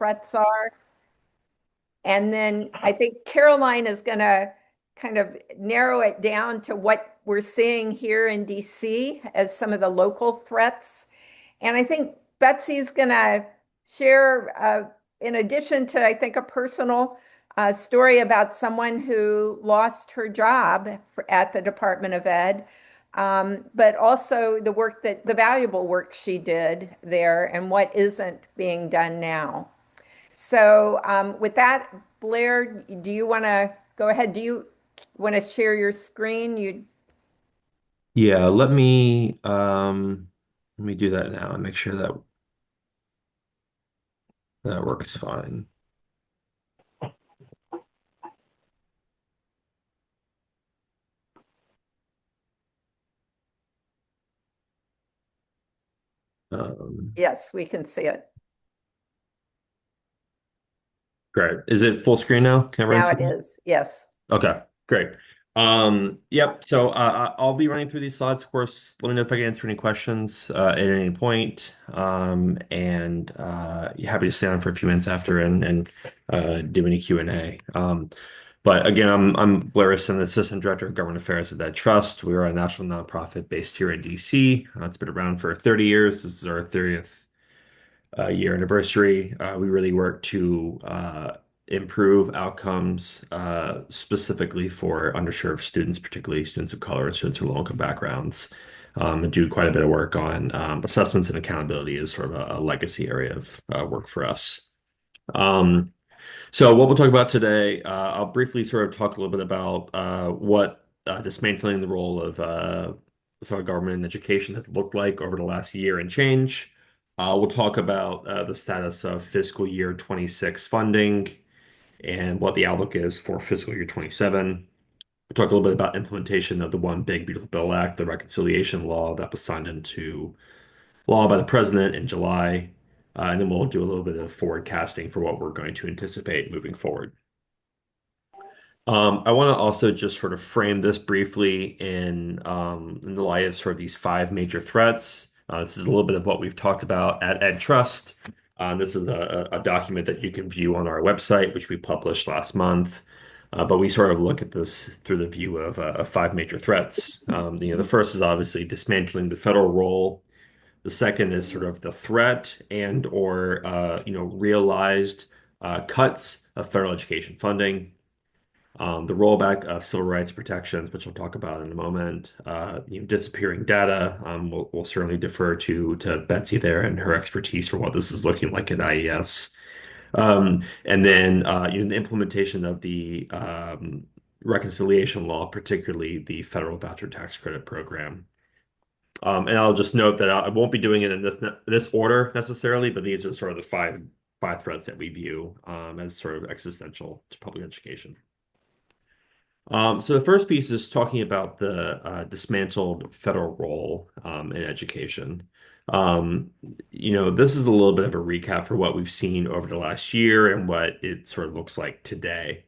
threats are. And then I think Caroline is going to kind of narrow it down to what we're seeing here in DC as some of the local threats. And I think Betsy's going to share, in addition to, I think, a personal story about someone who lost her job at the Department of Ed, but also the valuable work she did there and what isn't being done now. So, with that, Blair, do you want to go ahead? Do you want to share your screen? You Yeah, let me do that now and make sure that that works fine. Um, Yes, we can see it. Great. Is it full screen now? Can I run Now it screen? is. Yes. Okay, great. Yep. So I'll be running through these slides. Of course, let me know if I can answer any questions at any point. And you're happy to stay on for a few minutes after and do any Q&A. But again, I'm Blair, the Assistant Director of Government Affairs at that trust. We are a national nonprofit based here in DC. It's been around for 30 years. This is our 30th year anniversary. We really work to improve outcomes specifically for underserved students, particularly students of color and students from low-income backgrounds, and do quite a bit of work on assessments and accountability is sort of a legacy area of work for us. Um, so what we'll talk about today, I'll briefly sort of talk a little bit about what dismantling the role of the federal government in education has looked like over the last year and change. We'll talk about the status of fiscal year 26 funding and what the outlook is for fiscal year 27. We'll talk a little bit about implementation of the One Big Beautiful Bill Act, the reconciliation law that was signed into law by the president in July. And then we'll do a little bit of forecasting for what we're going to anticipate moving forward. I want to also just sort of frame this briefly in the light of sort of these five major threats. This is a little bit of what we've talked about at Ed Trust. This is a document that you can view on our website, which we published last month. But we sort of look at this through the view of five major threats. The first is obviously dismantling the federal role. The second is sort of the threat and or realized cuts of federal education funding. The rollback of civil rights protections, which we'll talk about in a moment, disappearing data. We'll certainly defer to Betsy there and her expertise for what this is looking like at IES. And then the implementation of the reconciliation law, particularly the federal voucher tax credit program. And I'll just note that I won't be doing it in this order necessarily, but these are sort of the five threats that we view as sort of existential to public education. So the first piece is talking about the dismantled federal role in education. Um, this is a little bit of a recap for what we've seen over the last year and what it sort of looks like today.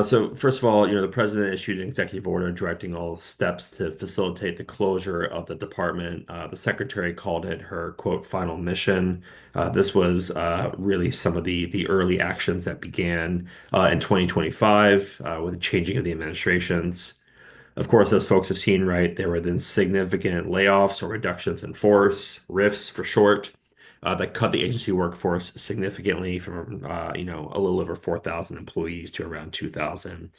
So first of all, the president issued an executive order directing all steps to facilitate the closure of the department. The secretary called it her quote final mission. This was really some of the early actions that began in 2025 with the changing of the administrations. Of course, as folks have seen, right, there were then significant layoffs or reductions in force, RIFs for short, that cut the agency workforce significantly from, a little over 4,000 employees to around 2,000.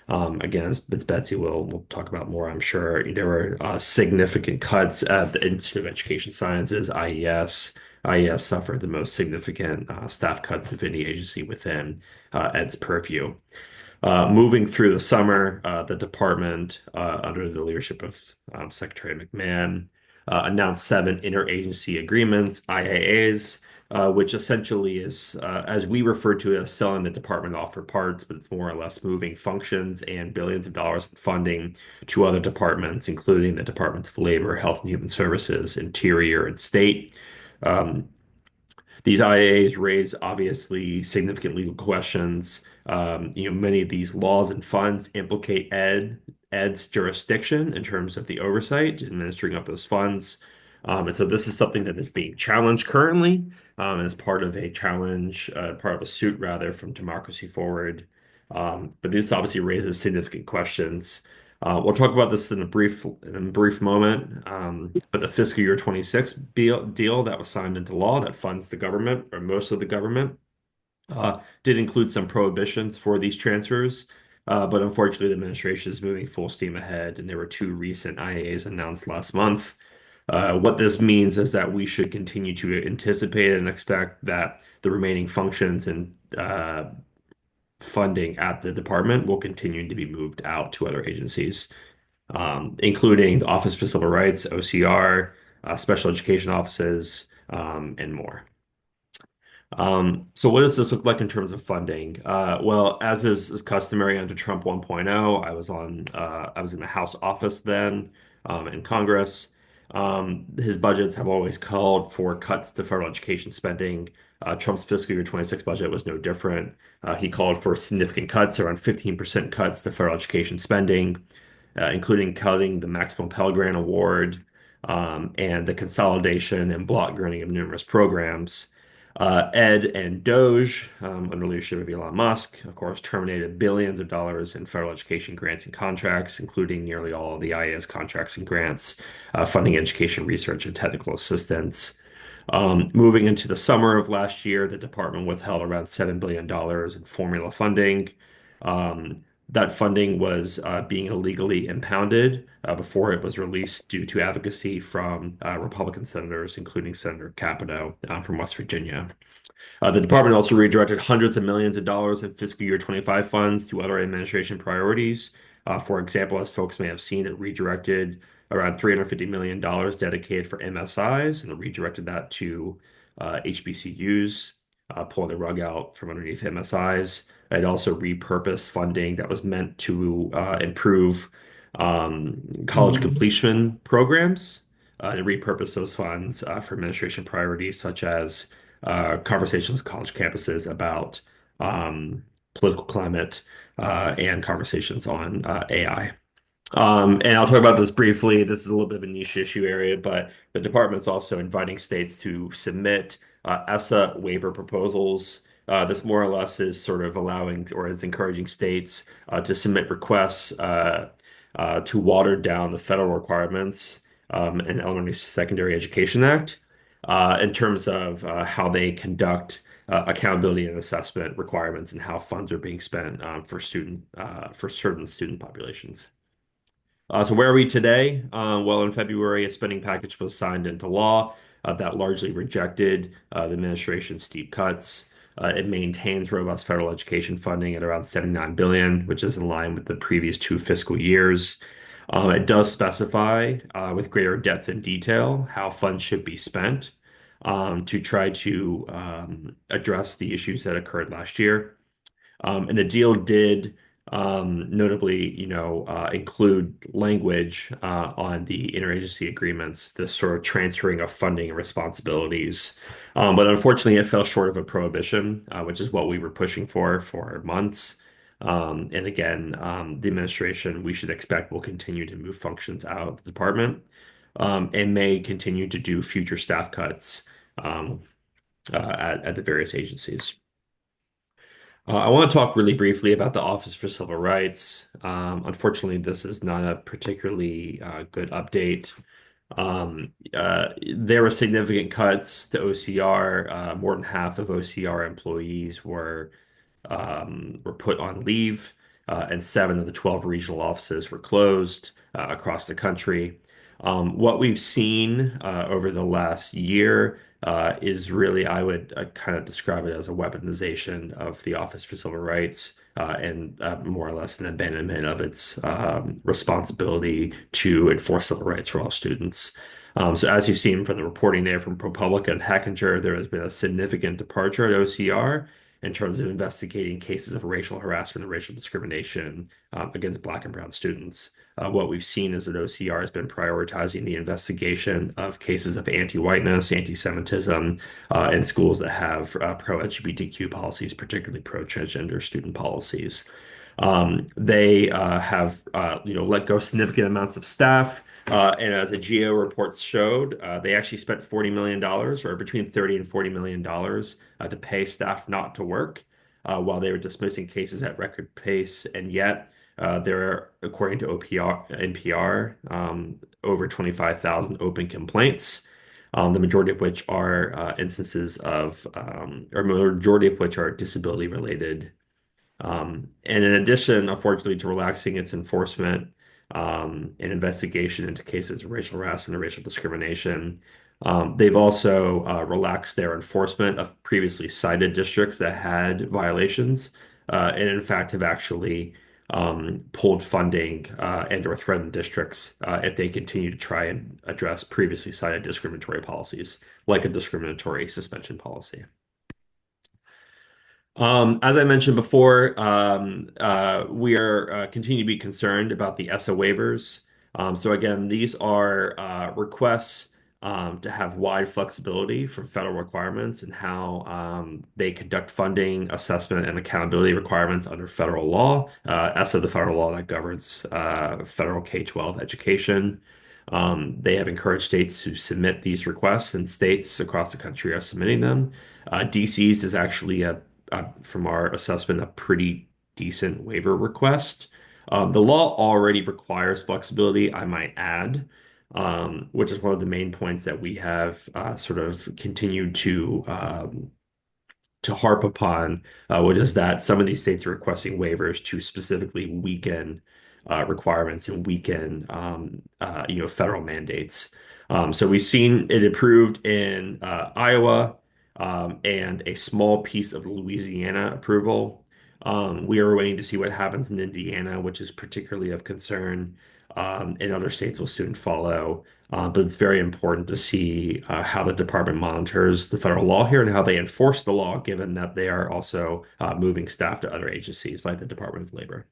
Again, as Betsy will talk about more, I'm sure, there were significant cuts at the Institute of Education Sciences, IES. IES suffered the most significant staff cuts of any agency within Ed's purview. Moving through the summer, the department, under the leadership of Secretary McMahon, announced seven interagency agreements, IAAs, which essentially is, as we refer to it, as selling the department off for parts, but it's more or less moving functions and billions of dollars of funding to other departments, including the Departments of Labor, Health and Human Services, Interior, and State. Um, these IAs raise obviously significant legal questions. Many of these laws and funds implicate Ed's jurisdiction in terms of the oversight, administering of those funds. And so this is something that is being challenged currently, as part of a challenge, part of a suit rather from Democracy Forward. But this obviously raises significant questions. We'll talk about this in a brief moment. But the fiscal year 26 deal that was signed into law that funds the government or most of the government did include some prohibitions for these transfers. But unfortunately, the administration is moving full steam ahead, and there were two recent IAs announced last month. What this means is that we should continue to anticipate and expect that the remaining functions and funding at the department will continue to be moved out to other agencies, including the Office for Civil Rights, OCR, special education offices, and more. So what does this look like in terms of funding? Well, as is customary under Trump 1.0, I was in the House office then, in Congress. His budgets have always called for cuts to federal education spending. Trump's fiscal year 26 budget was no different. He called for significant cuts, around 15% cuts to federal education spending, including cutting the maximum Pell Grant award, and the consolidation and block granting of numerous programs. Ed and Doge, under leadership of Elon Musk, of course, terminated billions of dollars in federal education grants and contracts, including nearly all of the IAS contracts and grants, funding education research and technical assistance. Moving into the summer of last year, the department withheld around $7 billion in formula funding. That funding was being illegally impounded before it was released due to advocacy from Republican senators, including Senator Capito from West Virginia. The department also redirected hundreds of millions of dollars in fiscal year 25 funds to other administration priorities. For example, as folks may have seen, it redirected around $350 million dedicated for MSIs, and it redirected that to HBCUs, pulling the rug out from underneath MSIs. It also repurposed funding that was meant to improve college completion programs, and repurpose those funds for administration priorities such as conversations with college campuses about political climate, and conversations on AI. And I'll talk about this briefly. This is a little bit of a niche issue area, but the department's also inviting states to submit ESSA waiver proposals. This more or less is sort of allowing or is encouraging states to submit requests to water down the federal requirements in Elementary Secondary Education Act in terms of how they conduct accountability and assessment requirements and how funds are being spent for certain student populations. So where are we today? Well, in February, a spending package was signed into law that largely rejected the administration's steep cuts. It maintains robust federal education funding at around 79 billion, which is in line with the previous two fiscal years. It does specify with greater depth and detail how funds should be spent to try to address the issues that occurred last year. And the deal did notably, include language on the interagency agreements, the sort of transferring of funding and responsibilities. But unfortunately, it fell short of a prohibition, which is what we were pushing for months. And again, the administration, we should expect, will continue to move functions out of the department, and may continue to do future staff cuts at the various agencies. I want to talk really briefly about the Office for Civil Rights. Unfortunately, this is not a particularly good update. There were significant cuts to OCR. More than half of OCR employees were put on leave, and 7 of the 12 regional offices were closed across the country. What we've seen over the last year is really, I would kind of describe it as a weaponization of the Office for Civil Rights, and more or less an abandonment of its responsibility to enforce civil rights for all students. So as you've seen from the reporting there from ProPublica and Hackinger, there has been a significant departure at OCR in terms of investigating cases of racial harassment and racial discrimination against Black and Brown students. What we've seen is that OCR has been prioritizing the investigation of cases of anti-whiteness, anti-Semitism in schools that have pro-LGBTQ policies, particularly pro-transgender student policies. They have let go significant amounts of staff, and as a GEO report showed, they actually spent $40 million, or between 30 and $40 million, to pay staff not to work, while they were dismissing cases at record pace. And yet, there are, according to NPR, over 25,000 open complaints, the majority of which are instances of, or majority of which are disability related. And in addition, unfortunately, to relaxing its enforcement and investigation into cases of racial harassment and racial discrimination, they've also relaxed their enforcement of previously cited districts that had violations, and in fact have actually pulled funding and/or threatened districts if they continue to try and address previously cited discriminatory policies, like a discriminatory suspension policy. As I mentioned before, we are continue to be concerned about the ESSA waivers. So again, these are requests to have wide flexibility for federal requirements and how they conduct funding, assessment, and accountability requirements under federal law. ESSA, the federal law that governs federal K-12 education. They have encouraged states to submit these requests, and states across the country are submitting them. DC's is actually from our assessment, a pretty decent waiver request. The law already requires flexibility, I might add, which is one of the main points that we have sort of continued to harp upon, which is that some of these states are requesting waivers to specifically weaken requirements and weaken federal mandates. So we've seen it approved in Iowa, and a small piece of Louisiana approval. We are waiting to see what happens in Indiana, which is particularly of concern, and other states will soon follow. But it's very important to see how the department monitors the federal law here and how they enforce the law, given that they are also moving staff to other agencies like the Department of Labor.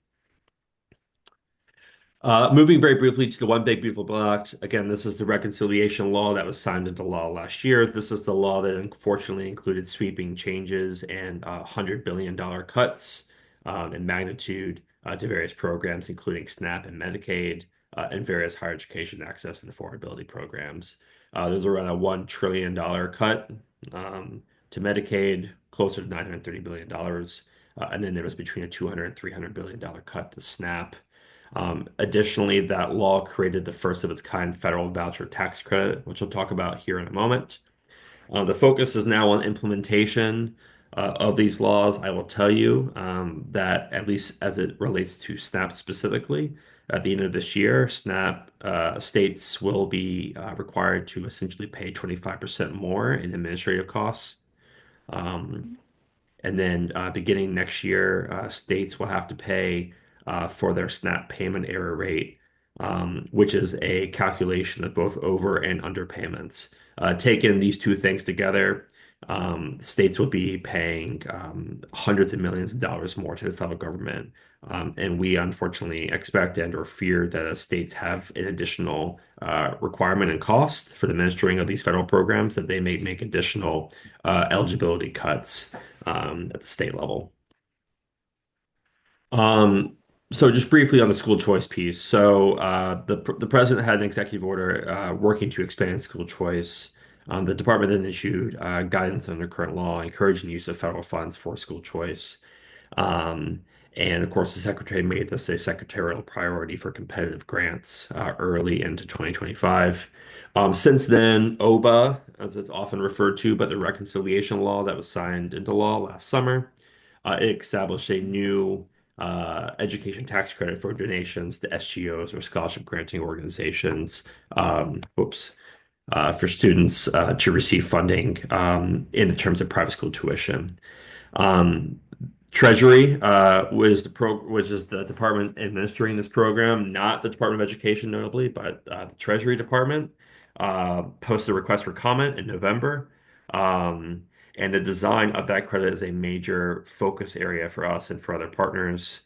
Moving very briefly to the One Big Beautiful Bill Act. Again, this is the reconciliation law that was signed into law last year. This is the law that unfortunately included sweeping changes and $100 billion cuts in magnitude to various programs, including SNAP and Medicaid, and various higher education access and affordability programs. There's around a $1 trillion cut to Medicaid, closer to $930 billion. And then there was between a $200 and $300 billion cut to SNAP. Additionally, that law created the first of its kind federal voucher tax credit, which we'll talk about here in a moment. The focus is now on implementation of these laws. I will tell you that, at least as it relates to SNAP specifically, at the end of this year, SNAP states will be required to essentially pay 25% more in administrative costs. Um, and then beginning next year, states will have to pay for their SNAP payment error rate, which is a calculation of both over and underpayments. Taking these two things together, states will be paying hundreds of millions of dollars more to the federal government. And we unfortunately expect and or fear that as states have an additional requirement and cost for the administering of these federal programs, that they may make additional eligibility cuts at the state level. Um, so just briefly on the school choice piece. So the president had an executive order working to expand school choice. The department then issued guidance under current law encouraging the use of federal funds for school choice. Um, and of course, the secretary made this a secretarial priority for competitive grants early into 2025. Since then, OBA, as it's often referred to, but the reconciliation law that was signed into law last summer, it established a new education tax credit for donations to SGOs or scholarship granting organizations. Whoops. For students to receive funding in the terms of private school tuition. Um, Treasury which is the department administering this program, not the Department of Education, notably, but the Treasury Department posted a request for comment in November. Um, and the design of that credit is a major focus area for us and for other partners.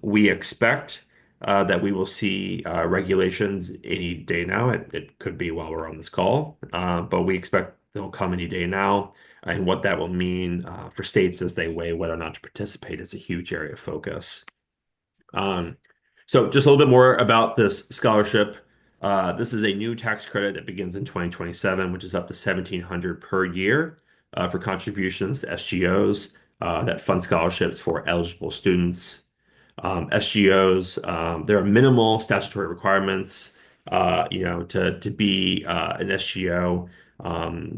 We expect that we will see regulations any day now. It could be while we're on this call, but we expect they'll come any day now. And what that will mean for states as they weigh whether or not to participate is a huge area of focus. Um, so just a little bit more about this scholarship. This is a new tax credit that begins in 2027, which is up to 1,700 per year for contributions to SGOs that fund scholarships for eligible students. SGOs, there are minimal statutory requirements, to be an SGO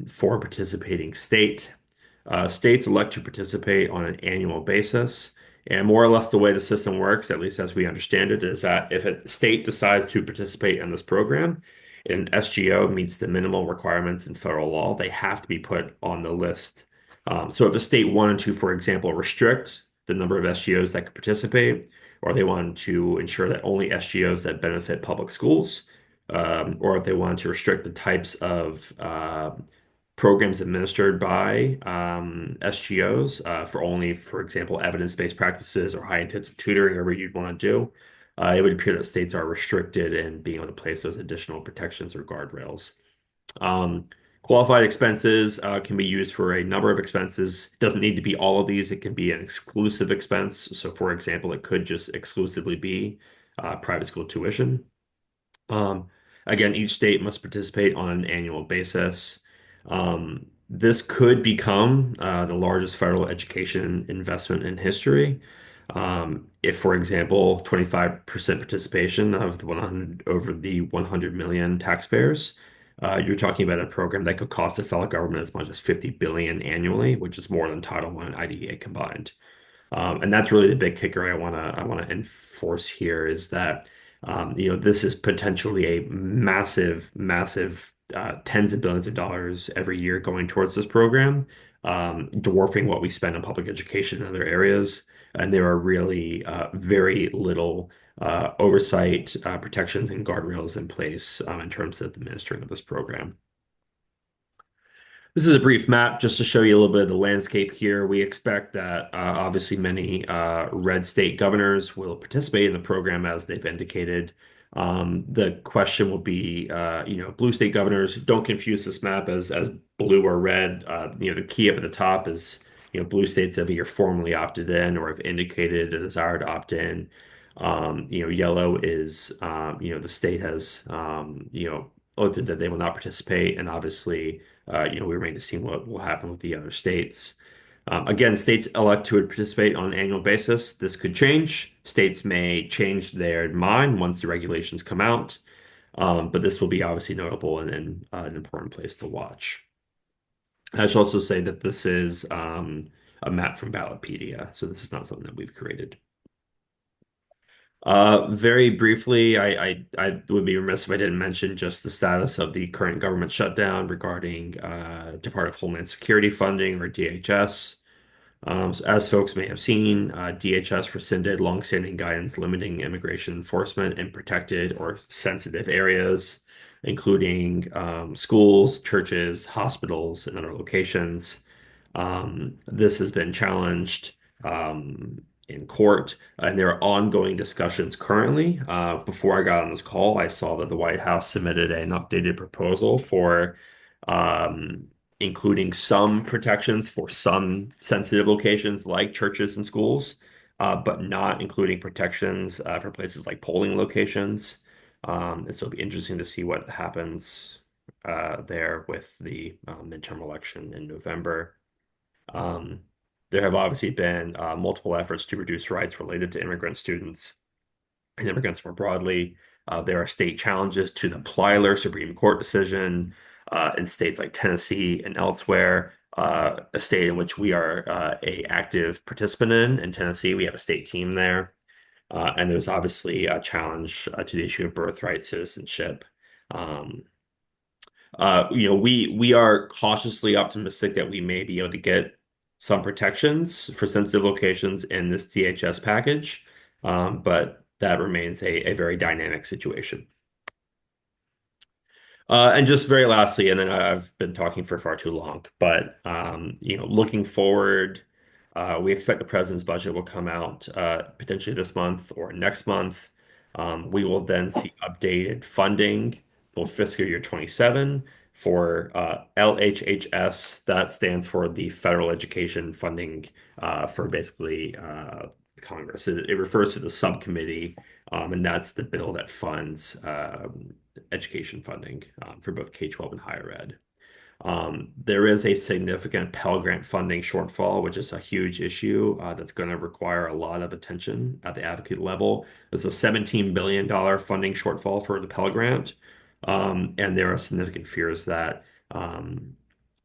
for a participating state. States elect to participate on an annual basis. And more or less the way the system works, at least as we understand it, is that if a state decides to participate in this program, and SGO meets the minimal requirements in federal law, they have to be put on the list. So if a state wanted to, for example, restrict the number of SGOs that could participate, or they wanted to ensure that only SGOs that benefit public schools, or if they wanted to restrict the types of programs administered by SGOs for only, for example, evidence-based practices or high-intensive tutoring, whatever you'd want to do. It would appear that states are restricted in being able to place those additional protections or guardrails. Um, Qualified expenses can be used for a number of expenses. It doesn't need to be all of these. It can be an exclusive expense. So, for example, it could just exclusively be private school tuition. Um, Again, each state must participate on an annual basis. This could become the largest federal education investment in history. If, for example, 25% participation of the 100 over the 100 million taxpayers, you're talking about a program that could cost the federal government as much as 50 billion annually, which is more than Title I and IDEA combined. And that's really the big kicker I want to enforce here is that this is potentially a massive, massive tens of billions of dollars every year going towards this program, dwarfing what we spend on public education in other areas. And there are really very little oversight, protections, and guardrails in place in terms of the administering of this program. This is a brief map just to show you a little bit of the landscape here. We expect that obviously many red state governors will participate in the program as they've indicated. The question will be, blue state governors, don't confuse this map as blue or red. The key up at the top is, blue states have either formally opted in or have indicated a desire to opt in. Yellow is, the state has, voted that they will not participate, and obviously we remain to see what will happen with the other states. Again, states elect to participate on an annual basis. This could change. States may change their mind once the regulations come out, but this will be obviously notable and an important place to watch. I should also say that this is a map from Ballotpedia, so this is not something that we've created. Very briefly, I would be remiss if I didn't mention just the status of the current government shutdown regarding Department of Homeland Security funding or DHS. So as folks may have seen, DHS rescinded longstanding guidance limiting immigration enforcement in protected or sensitive areas, including schools, churches, hospitals, and other locations. This has been challenged in court, and there are ongoing discussions currently. Before I got on this call, I saw that the White House submitted an updated proposal for um, including some protections for some sensitive locations like churches and schools, but not including protections for places like polling locations. And so it'll be interesting to see what happens there with the midterm election in November. Um, there have obviously been multiple efforts to reduce rights related to immigrant students and immigrants more broadly. There are state challenges to the Plyler Supreme Court decision in states like Tennessee and elsewhere. A state in which we are a active participant in Tennessee, we have a state team there, and there's obviously a challenge to the issue of birthright citizenship. Um, we are cautiously optimistic that we may be able to get some protections for sensitive locations in this DHS package, but that remains a very dynamic situation. And just very lastly, and then I've been talking for far too long, but looking forward, we expect the president's budget will come out potentially this month or next month. We will then see updated funding for fiscal year 27 for LHHS. That stands for the Federal Education Funding for basically Congress. It refers to the subcommittee, and that's the bill that funds education funding for both K-12 and higher ed. There is a significant Pell Grant funding shortfall, which is a huge issue that's going to require a lot of attention at the advocate level. There's a $17 billion funding shortfall for the Pell Grant, and there are significant fears that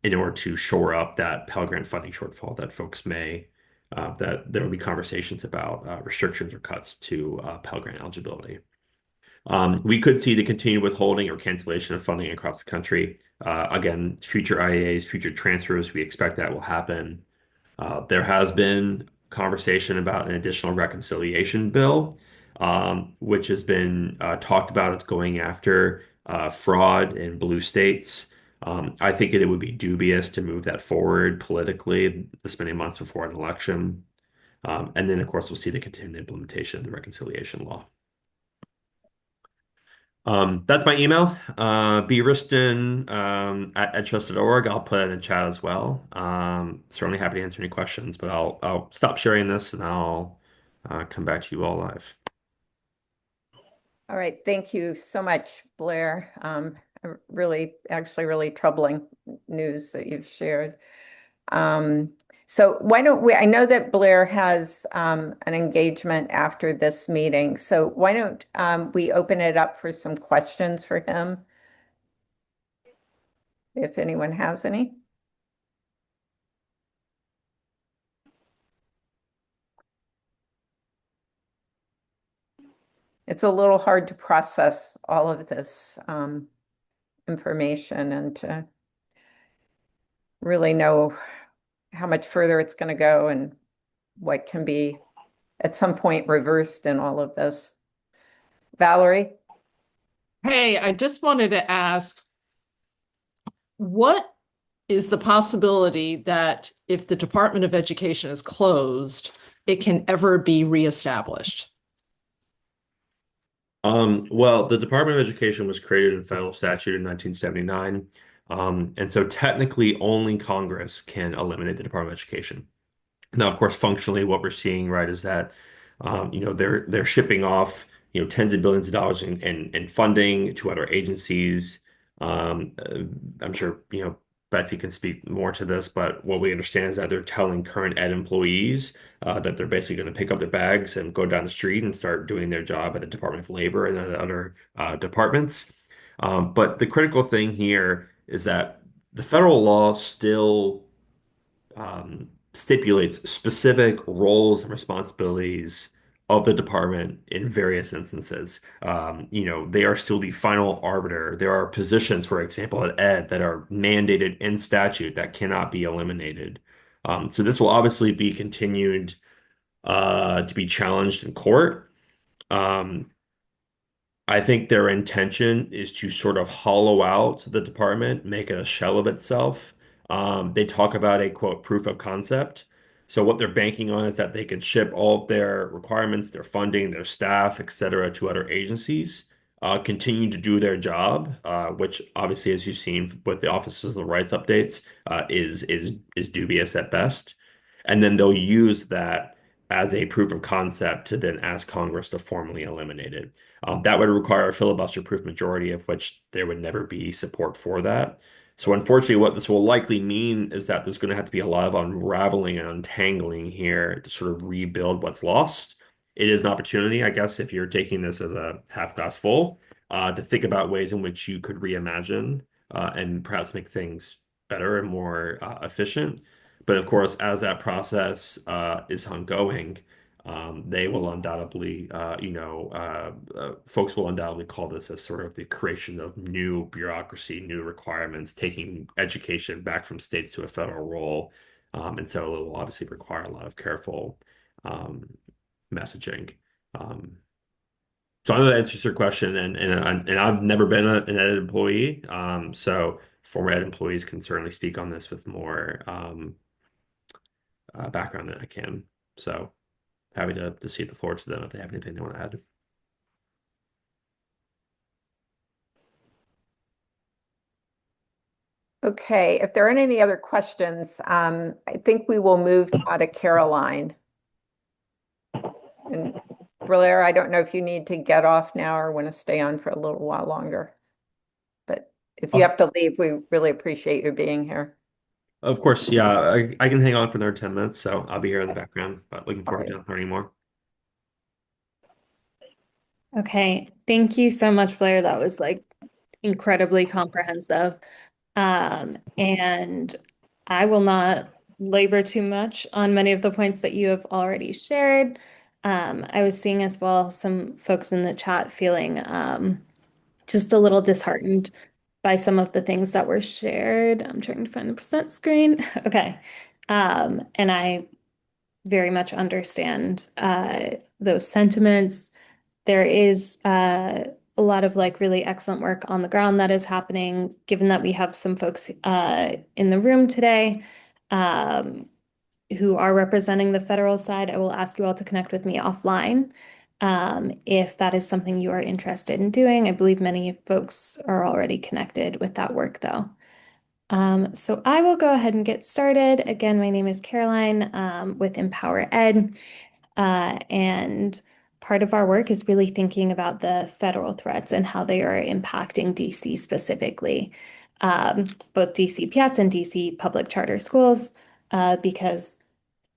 in order to shore up that Pell Grant funding shortfall, that folks may that there will be conversations about restrictions or cuts to Pell Grant eligibility. We could see the continued withholding or cancellation of funding across the country. Again, future IAs, future transfers, we expect that will happen. There has been conversation about an additional reconciliation bill, which has been talked about. It's going after fraud in blue states. I think it would be dubious to move that forward politically this many months before an election. And then, of course, we'll see the continued implementation of the reconciliation law. That's my email. Briston at trusted.org. I'll put it in the chat as well. Certainly happy to answer any questions, but I'll stop sharing this and I'll come back to you all live. All right, thank you so much, Blair. Really, actually, really troubling news that you've shared. So why don't we, I know that Blair has an engagement after this meeting, so why don't we open it up for some questions for him, if anyone has any? It's a little hard to process all of this information and to really know how much further it's going to go and what can be at some point reversed in all of this. Valerie? Hey, I just wanted to ask, what is the possibility that if the Department of Education is closed, it can ever be reestablished? Well, the Department of Education was created in federal statute in 1979. And so technically only Congress can eliminate the Department of Education. Now, of course, functionally, what we're seeing, right, is that they're shipping off tens of billions of dollars in funding to other agencies. I'm sure Betsy can speak more to this, but what we understand is that they're telling current ed employees that they're basically going to pick up their bags and go down the street and start doing their job at the Department of Labor and other departments. But the critical thing here is that the federal law still stipulates specific roles and responsibilities of the department in various instances. They are still the final arbiter. There are positions, for example, at Ed that are mandated in statute that cannot be eliminated. So this will obviously be continued to be challenged in court. Um, I think their intention is to sort of hollow out the department, make it a shell of itself. They talk about a quote proof of concept. So what they're banking on is that they can ship all of their requirements, their funding, their staff, et cetera, to other agencies, continue to do their job, which obviously, as you've seen with the Offices of the Rights updates, is dubious at best. And then they'll use that as a proof of concept to then ask Congress to formally eliminate it. That would require a filibuster-proof majority, of which there would never be support for that. So unfortunately, what this will likely mean is that there's going to have to be a lot of unraveling and untangling here to sort of rebuild what's lost. It is an opportunity, I guess, if you're taking this as a half glass full, to think about ways in which you could reimagine and perhaps make things better and more efficient. But of course, as that process is ongoing, they will undoubtedly, folks will undoubtedly call this as sort of the creation of new bureaucracy, new requirements, taking education back from states to a federal role. And so it will obviously require a lot of careful um, messaging. Um, so I know that answers your question, and I've never been an ed employee, so former ed employees can certainly speak on this with more background than I can. So happy to cede the floor to them if they have anything they want to add. Okay, if there aren't any other questions, I think we will move now to Caroline. And Blair, I don't know if you need to get off now or want to stay on for a little while longer. But if you have to leave, we really appreciate you being here. Of course, yeah, I can hang on for another 10 minutes, so I'll be here in the background, but looking All forward right. to learning more. Okay, thank you so much, Blair. That was like incredibly comprehensive. And I will not labor too much on many of the points that you have already shared. I was seeing as well some folks in the chat feeling just a little disheartened by some of the things that were shared. I'm trying to find the present screen. Okay. And I very much understand those sentiments. There is a lot of like really excellent work on the ground that is happening, given that we have some folks in the room today um, who are representing the federal side. I will ask you all to connect with me offline if that is something you are interested in doing. I believe many folks are already connected with that work, though. So I will go ahead and get started. Again, my name is Caroline with Empower Ed. And part of our work is really thinking about the federal threats and how they are impacting DC specifically, both DCPS and DC public charter schools, because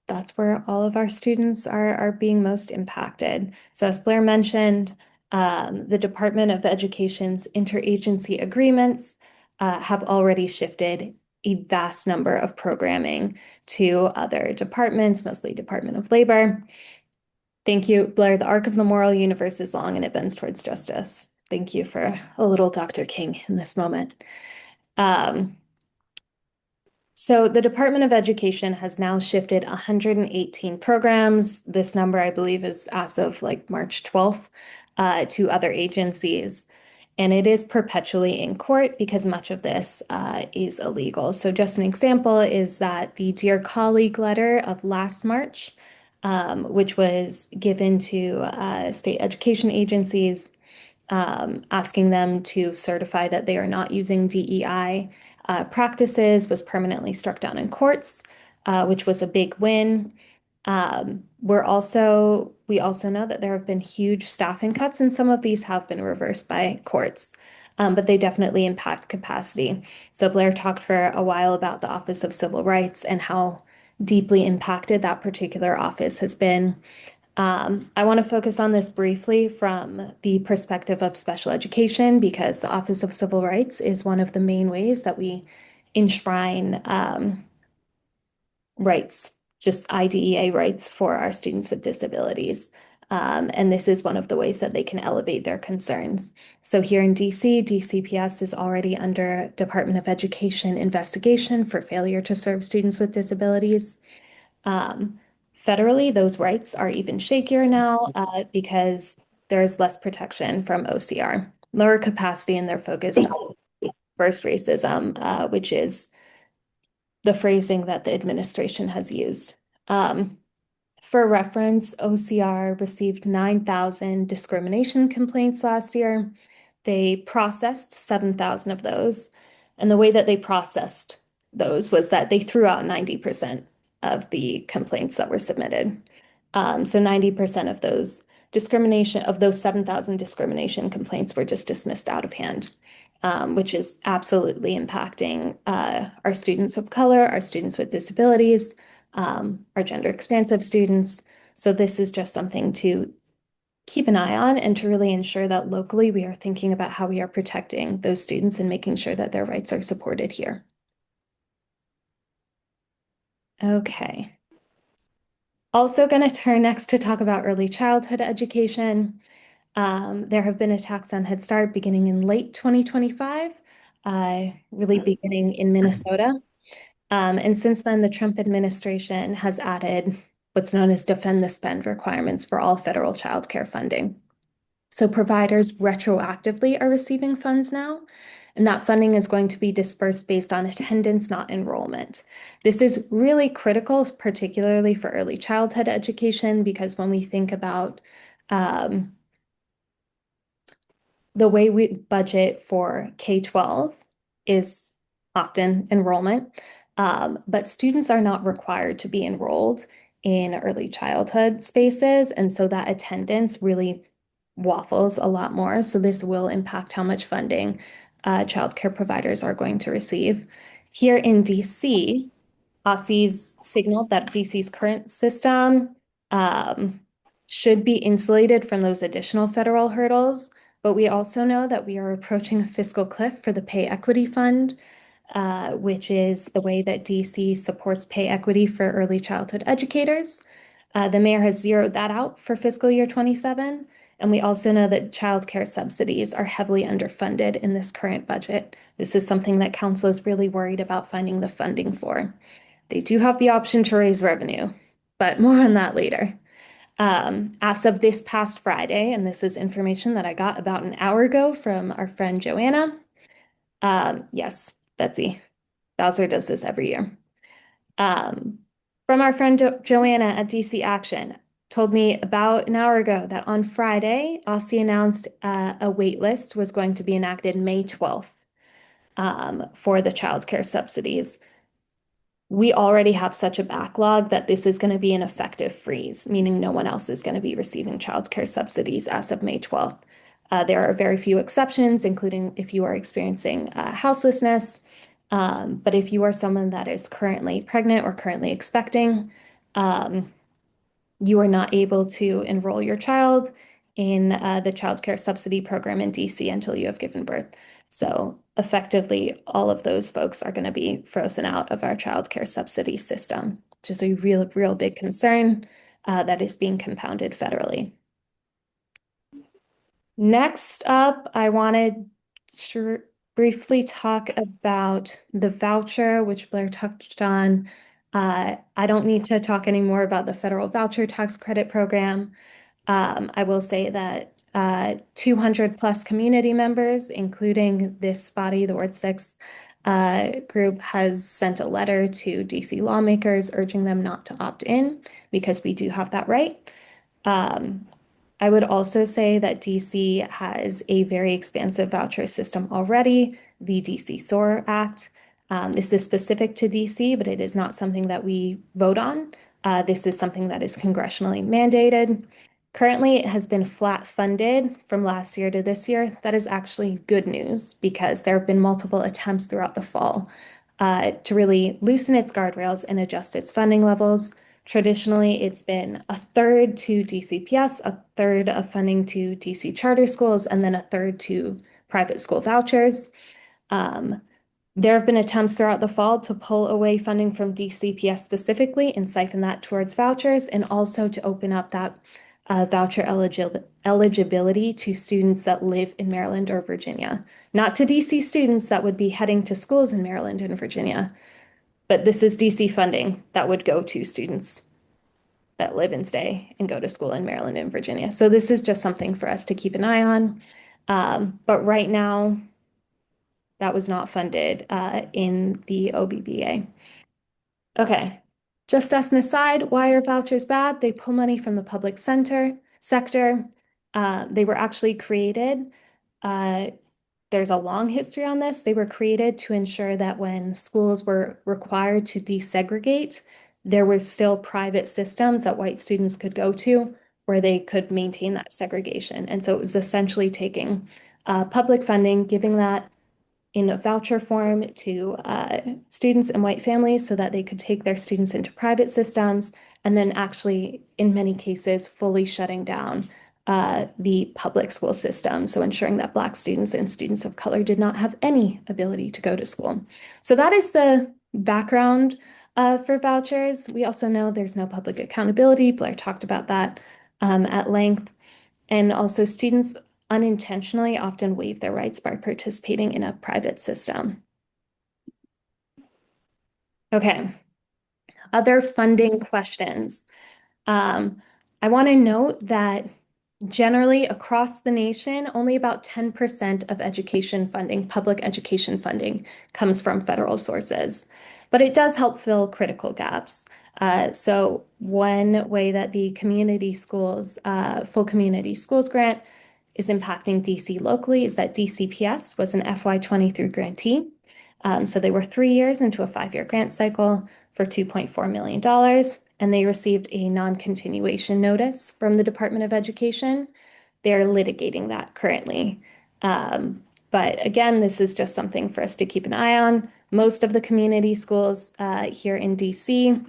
that's where all of our students are being most impacted. So as Blair mentioned, the Department of Education's interagency agreements have already shifted a vast number of programming to other departments, mostly Department of Labor. Thank you, Blair. The arc of the moral universe is long and it bends towards justice. Thank you for a little Dr. King in this moment. Um, so the Department of Education has now shifted 118 programs. This number, I believe, is as of like March 12th, to other agencies. And it is perpetually in court because much of this is illegal. So just an example is that the Dear Colleague letter of last March, which was given to state education agencies, asking them to certify that they are not using DEI practices, was permanently struck down in courts, which was a big win. We also know that there have been huge staffing cuts, and some of these have been reversed by courts, but they definitely impact capacity. So Blair talked for a while about the Office of Civil Rights and how deeply impacted that particular office has been. I want to focus on this briefly from the perspective of special education because the Office of Civil Rights is one of the main ways that we enshrine rights, just IDEA rights for our students with disabilities. And this is one of the ways that they can elevate their concerns. So here in DC, DCPS is already under Department of Education investigation for failure to serve students with disabilities. Federally, those rights are even shakier now because there's less protection from OCR, lower capacity, and they're focused on reverse racism, which is the phrasing that the administration has used. For reference, OCR received 9,000 discrimination complaints last year. They processed 7,000 of those. And the way that they processed those was that they threw out 90% of the complaints that were submitted. So 90% of those 7,000 discrimination complaints were just dismissed out of hand, which is absolutely impacting our students of color, our students with disabilities, our gender expansive students. So this is just something to keep an eye on and to really ensure that locally we are thinking about how we are protecting those students and making sure that their rights are supported here. Okay. Also going to turn next to talk about early childhood education. There have been attacks on Head Start beginning in late 2025, really beginning in Minnesota. And since then, the Trump administration has added what's known as defend the spend requirements for all federal childcare funding. So providers retroactively are receiving funds now, and that funding is going to be dispersed based on attendance, not enrollment. This is really critical, particularly for early childhood education, because when we think about the way we budget for K-12 is often enrollment, but students are not required to be enrolled in early childhood spaces. And so that attendance really waffles a lot more. So this will impact how much funding childcare providers are going to receive. Here in DC, OSSI's signaled that DC's current system um, should be insulated from those additional federal hurdles. But we also know that we are approaching a fiscal cliff for the Pay Equity Fund, which is the way that DC supports pay equity for early childhood educators. The mayor has zeroed that out for fiscal year 27. And we also know that childcare subsidies are heavily underfunded in this current budget. This is something that council is really worried about finding the funding for. They do have the option to raise revenue, but more on that later. As of this past Friday, and this is information that I got about an hour ago from our friend Joanna. Yes, Betsy. Bowser does this every year. Um, from our friend Joanna at DC Action, told me about an hour ago that on Friday, OSSI announced a wait list was going to be enacted May 12th for the childcare subsidies. We already have such a backlog that this is going to be an effective freeze, meaning no one else is going to be receiving childcare subsidies as of May 12th. There are very few exceptions, including if you are experiencing houselessness. But if you are someone that is currently pregnant or currently expecting, you are not able to enroll your child in the child care subsidy program in DC until you have given birth. So effectively, all of those folks are going to be frozen out of our child care subsidy system, which is a real big concern that is being compounded federally. Next up, I wanted to briefly talk about the voucher, which Blair touched on. I don't need to talk anymore about the federal voucher tax credit program. I will say that 200 plus community members, including this body, the Ward 6 group, has sent a letter to DC lawmakers urging them not to opt in because we do have that right. I would also say that DC has a very expansive voucher system already, the DC SOAR Act. This is specific to DC, but it is not something that we vote on. This is something that is congressionally mandated. Currently, it has been flat funded from last year to this year. That is actually good news because there have been multiple attempts throughout the fall to really loosen its guardrails and adjust its funding levels. Traditionally, it's been a third to DCPS, a third of funding to DC charter schools, and then a third to private school vouchers. There have been attempts throughout the fall to pull away funding from DCPS specifically and siphon that towards vouchers, and also to open up that voucher eligibility to students that live in Maryland or Virginia. Not to DC students that would be heading to schools in Maryland and Virginia, but this is DC funding that would go to students that live and stay and go to school in Maryland and Virginia. So this is just something for us to keep an eye on. But right now, that was not funded in the OBBA. Okay, just as an aside, why are vouchers bad? They pull money from the public sector. They were actually created. There's a long history on this. They were created to ensure that when schools were required to desegregate, there were still private systems that white students could go to where they could maintain that segregation. And so it was essentially taking public funding, giving that in a voucher form to students and white families so that they could take their students into private systems, and then actually, in many cases, fully shutting down the public school system. So ensuring that Black students and students of color did not have any ability to go to school. So that is the background for vouchers. We also know there's no public accountability. Blair talked about that at length. And also students unintentionally often waive their rights by participating in a private system. Okay, other funding questions. I want to note that generally across the nation, only about 10% of education funding, public education funding, comes from federal sources, but it does help fill critical gaps. So one way that the community schools, full community schools grant is impacting DC locally is that DCPS was an FY23 grantee. So they were 3 years into a 5-year grant cycle for $2.4 million. and they received a non-continuation notice from the Department of Education. They're litigating that currently. But again, this is just something for us to keep an eye on. Most of the community schools here in DC,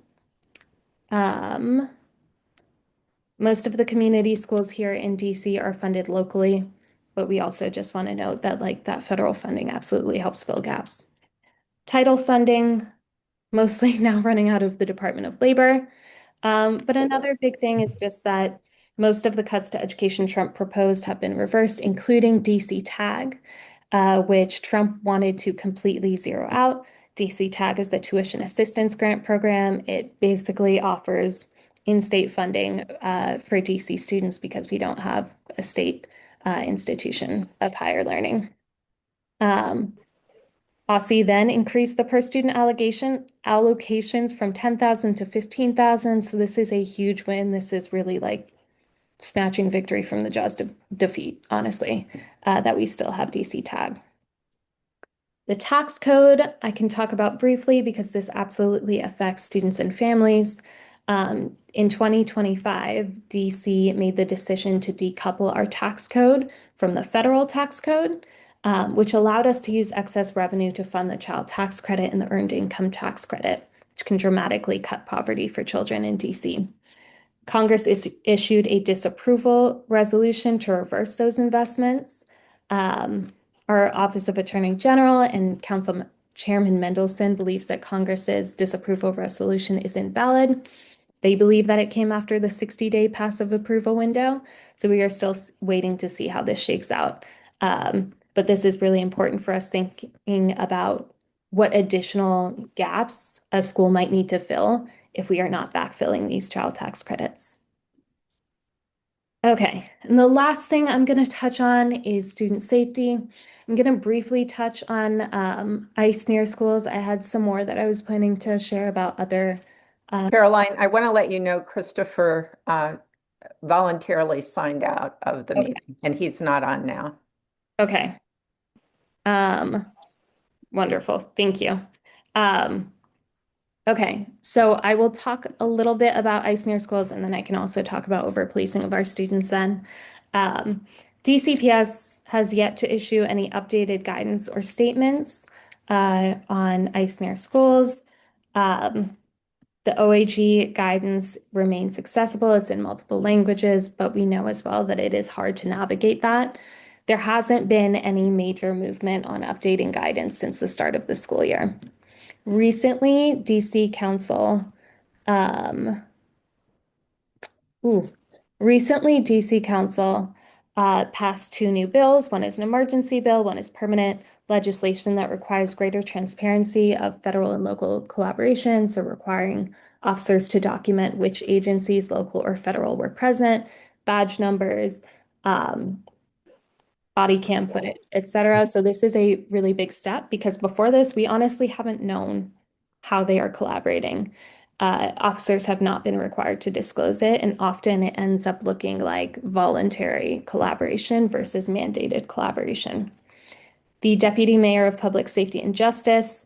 most of the community schools here in DC are funded locally, but we also just want to note that like that federal funding absolutely helps fill gaps. Title funding, mostly now running out of the Department of Labor. But another big thing is just that most of the cuts to education Trump proposed have been reversed, including DC TAG, which Trump wanted to completely zero out. DC TAG is the tuition assistance grant program. It basically offers in-state funding for DC students because we don't have a state institution of higher learning. OSSI then increased the per student allocations from 10,000 to 15,000. So this is a huge win. This is really like snatching victory from the jaws of defeat, honestly, that we still have DC TAG. The tax code I can talk about briefly because this absolutely affects students and families. In 2025, DC made the decision to decouple our tax code from the federal tax code, which allowed us to use excess revenue to fund the child tax credit and the earned income tax credit, which can dramatically cut poverty for children in DC. Congress issued a disapproval resolution to reverse those investments. Our Office of Attorney General and Council Chairman Mendelson believes that Congress's disapproval resolution is invalid. They believe that it came after the 60-day passive approval window. So we are still waiting to see how this shakes out. But this is really important for us thinking about what additional gaps a school might need to fill if we are not backfilling these child tax credits. Okay, and the last thing I'm going to touch on is student safety. I'm going to briefly touch on ICE near schools. I had some more that I was planning to share about other. Caroline, I want to let you know Christopher voluntarily signed out of the meeting, and he's not on now. Okay. Wonderful. Thank you. Okay, so I will talk a little bit about ICE near schools, and then I can also talk about overpolicing of our students then. DCPS has yet to issue any updated guidance or statements on ICE near schools. The OAG guidance remains accessible. It's in multiple languages, but we know as well that it is hard to navigate that. There hasn't been any major movement on updating guidance since the start of the school year. Recently, DC Council, passed two new bills. One is an emergency bill, one is permanent legislation that requires greater transparency of federal and local collaboration, so requiring officers to document which agencies, local or federal, were present, badge numbers, body cam footage, etc. So this is a really big step because before this, we honestly haven't known how they are collaborating. Officers have not been required to disclose it, and often it ends up looking like voluntary collaboration versus mandated collaboration. The Deputy Mayor of Public Safety and Justice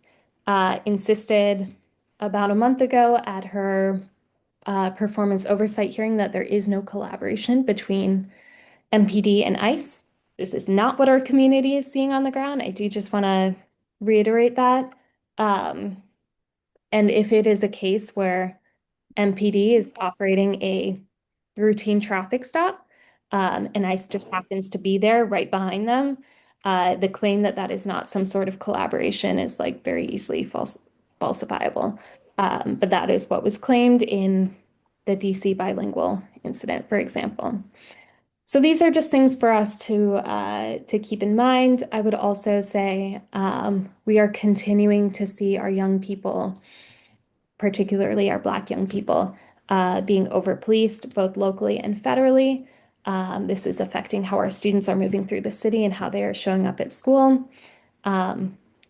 insisted about a month ago at her performance oversight hearing that there is no collaboration between MPD and ICE. This is not what our community is seeing on the ground. I do just want to reiterate that. And if it is a case where MPD is operating a routine traffic stop, and ICE just happens to be there right behind them, the claim that that is not some sort of collaboration is like very easily falsifiable. But that is what was claimed in the DC bilingual incident, for example. So these are just things for us to keep in mind. I would also say we are continuing to see our young people, particularly our Black young people, being over-policed both locally and federally. This is affecting how our students are moving through the city and how they are showing up at school.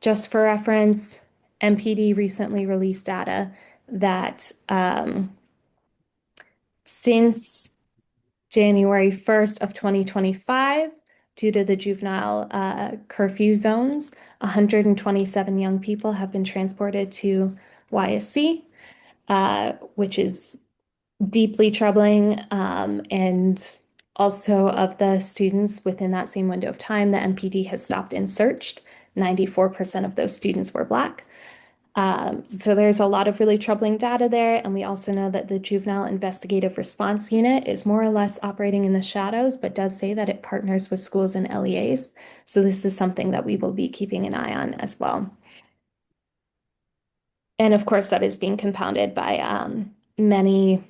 Just for reference, MPD recently released data that since January 1st of 2025, due to the juvenile curfew zones, 127 young people have been transported to YSC, which is deeply troubling. And also of the students within that same window of time, the MPD has stopped and searched. 94% of those students were Black. So there's a lot of really troubling data there. And we also know that the Juvenile Investigative Response Unit is more or less operating in the shadows, but does say that it partners with schools and LEAs. So this is something that we will be keeping an eye on as well. And of course, that is being compounded by many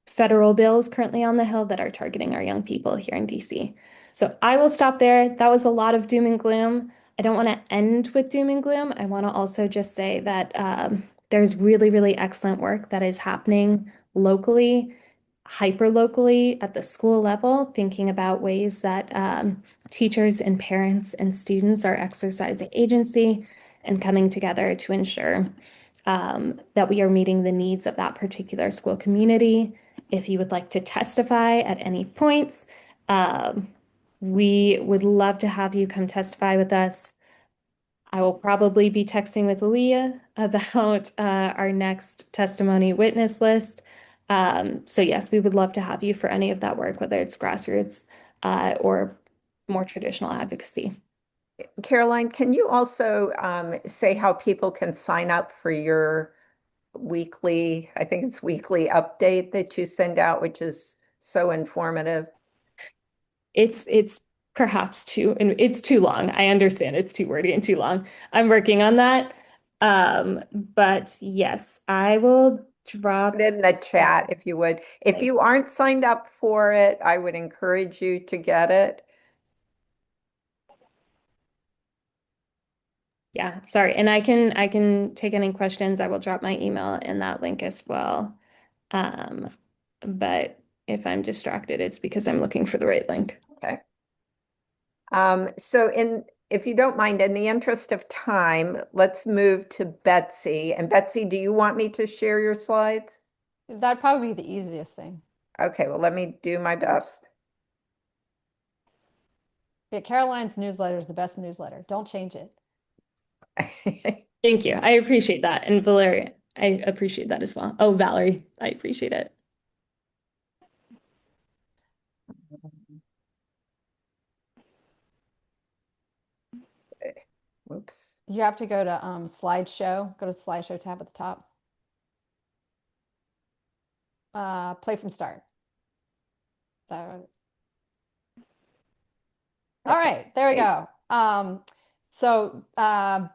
federal bills currently on the Hill that are targeting our young people here in DC. So I will stop there. That was a lot of doom and gloom. I don't want to end with doom and gloom. I want to also just say that there's really, really excellent work that is happening locally, hyper locally at the school level, thinking about ways that teachers and parents and students are exercising agency and coming together to ensure that we are meeting the needs of that particular school community. If you would like to testify at any points, um, we would love to have you come testify with us. I will probably be texting with Leah about our next testimony witness list. So yes, we would love to have you for any of that work, whether it's grassroots or more traditional advocacy. Caroline, can you also say how people can sign up for your weekly, I think it's weekly update that you send out, which is so informative? It's perhaps too, and it's too long. I understand it's too wordy and too long. I'm working on that. But yes, I will Put drop. it in the chat if you would. If you aren't signed up for it, I would encourage you to get it. Yeah, sorry. And I can take any questions. I will drop my email in that link as well. Um, but if I'm distracted, it's because I'm looking for the right link. Okay. If you don't mind, in the interest of time, let's move to Betsy. And Betsy, do you want me to share your slides? That'd probably be the easiest thing. Okay, well, let me do my best. Yeah, Caroline's newsletter is the best newsletter. Don't change it. Thank you. I appreciate that. And Valeria, I appreciate that as well. Oh, Valerie, I appreciate it. Whoops. You have to go to slideshow. Go to the slideshow tab at the top. Play from start. That- All Okay. right, there we go.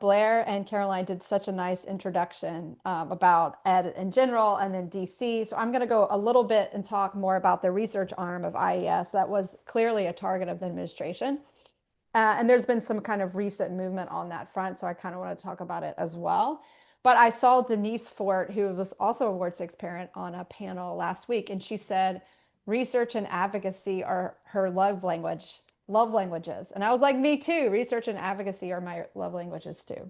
Blair and Caroline did such a nice introduction about ed in general and then DC. So I'm going to go a little bit and talk more about the research arm of IES that was clearly a target of the administration. And there's been some kind of recent movement on that front, so I kind of want to talk about it as well. But I saw Denise Fort, who was also a Ward 6 parent, on a panel last week, and she said research and advocacy are her love languages. And I was like, me too. Research and advocacy are my love languages too.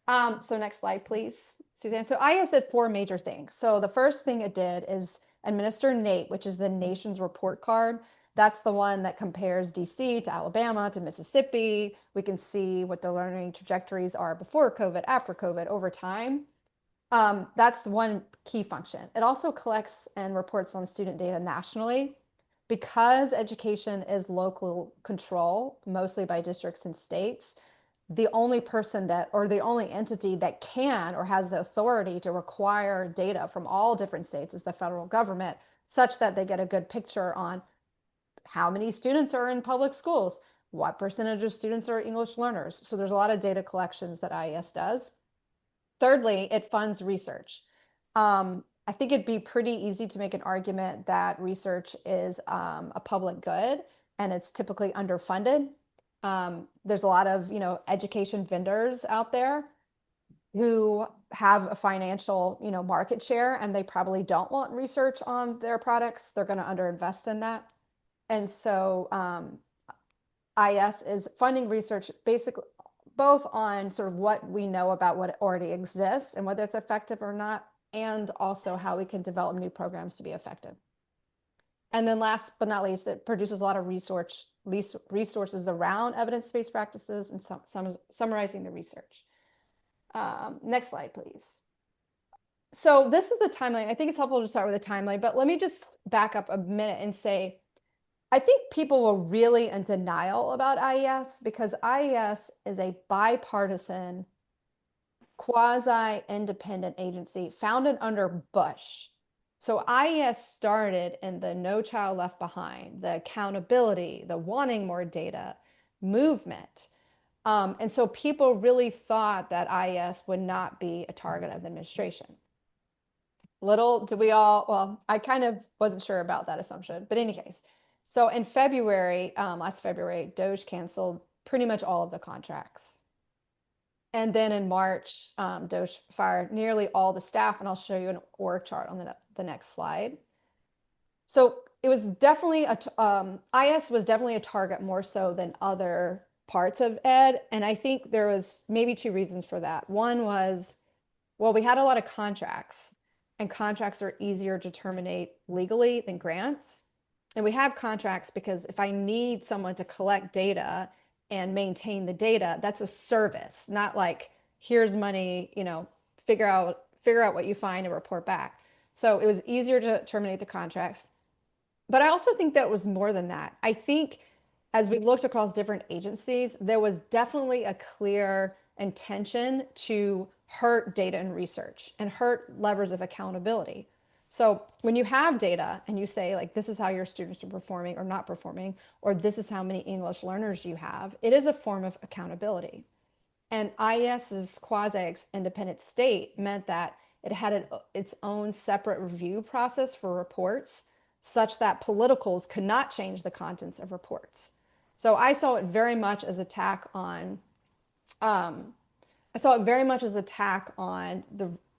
So next slide, please, Suzanne. So IS did four major things. So the first thing it did is administer NATE, which is the nation's report card. That's the one that compares DC to Alabama to Mississippi. We can see what the learning trajectories are before COVID, after COVID, over time. That's one key function. It also collects and reports on student data nationally. Because education is local control, mostly by districts and states, the only person that, or the only entity that can or has the authority to require data from all different states is the federal government, such that they get a good picture on how many students are in public schools, what percentage of students are English learners. So there's a lot of data collections that IES does. Thirdly, it funds research. I think it'd be pretty easy to make an argument that research is a public good and it's typically underfunded. There's a lot of, education vendors out there who have a financial, market share, and they probably don't want research on their products. They're going to underinvest in that. And so IS is funding research basically both on sort of what we know about what already exists and whether it's effective or not, and also how we can develop new programs to be effective. And then last but not least, it produces a lot of resources around evidence-based practices and summarizing the research. Next slide, please. So this is the timeline. I think it's helpful to start with a timeline, but let me just back up a minute and say, I think people were really in denial about IES because IES is a bipartisan, quasi-independent agency founded under Bush. So IES started in the No Child Left Behind, the accountability, the wanting more data movement. And so people really thought that IES would not be a target of the administration. Little did we all, well, I kind of wasn't sure about that assumption, but in any case, so in February, last February, Doge canceled pretty much all of the contracts. And then in March, Doge fired nearly all the staff, and I'll show you an org chart on the next slide. So it was definitely IS was definitely a target more so than other parts of Ed, and I think there was maybe two reasons for that. One was, well, we had a lot of contracts, and contracts are easier to terminate legally than grants. And we have contracts because if I need someone to collect data and maintain the data, that's a service, not like here's money, figure out what you find and report back. So it was easier to terminate the contracts. But I also think that was more than that. I think as we looked across different agencies, there was definitely a clear intention to hurt data and research and hurt levers of accountability. So when you have data and you say, like, this is how your students are performing or not performing, or this is how many English learners you have, it is a form of accountability. And IES's quasi-independent state meant that it had its own separate review process for reports, such that politicals could not change the contents of reports. So I saw it very much as um, attack on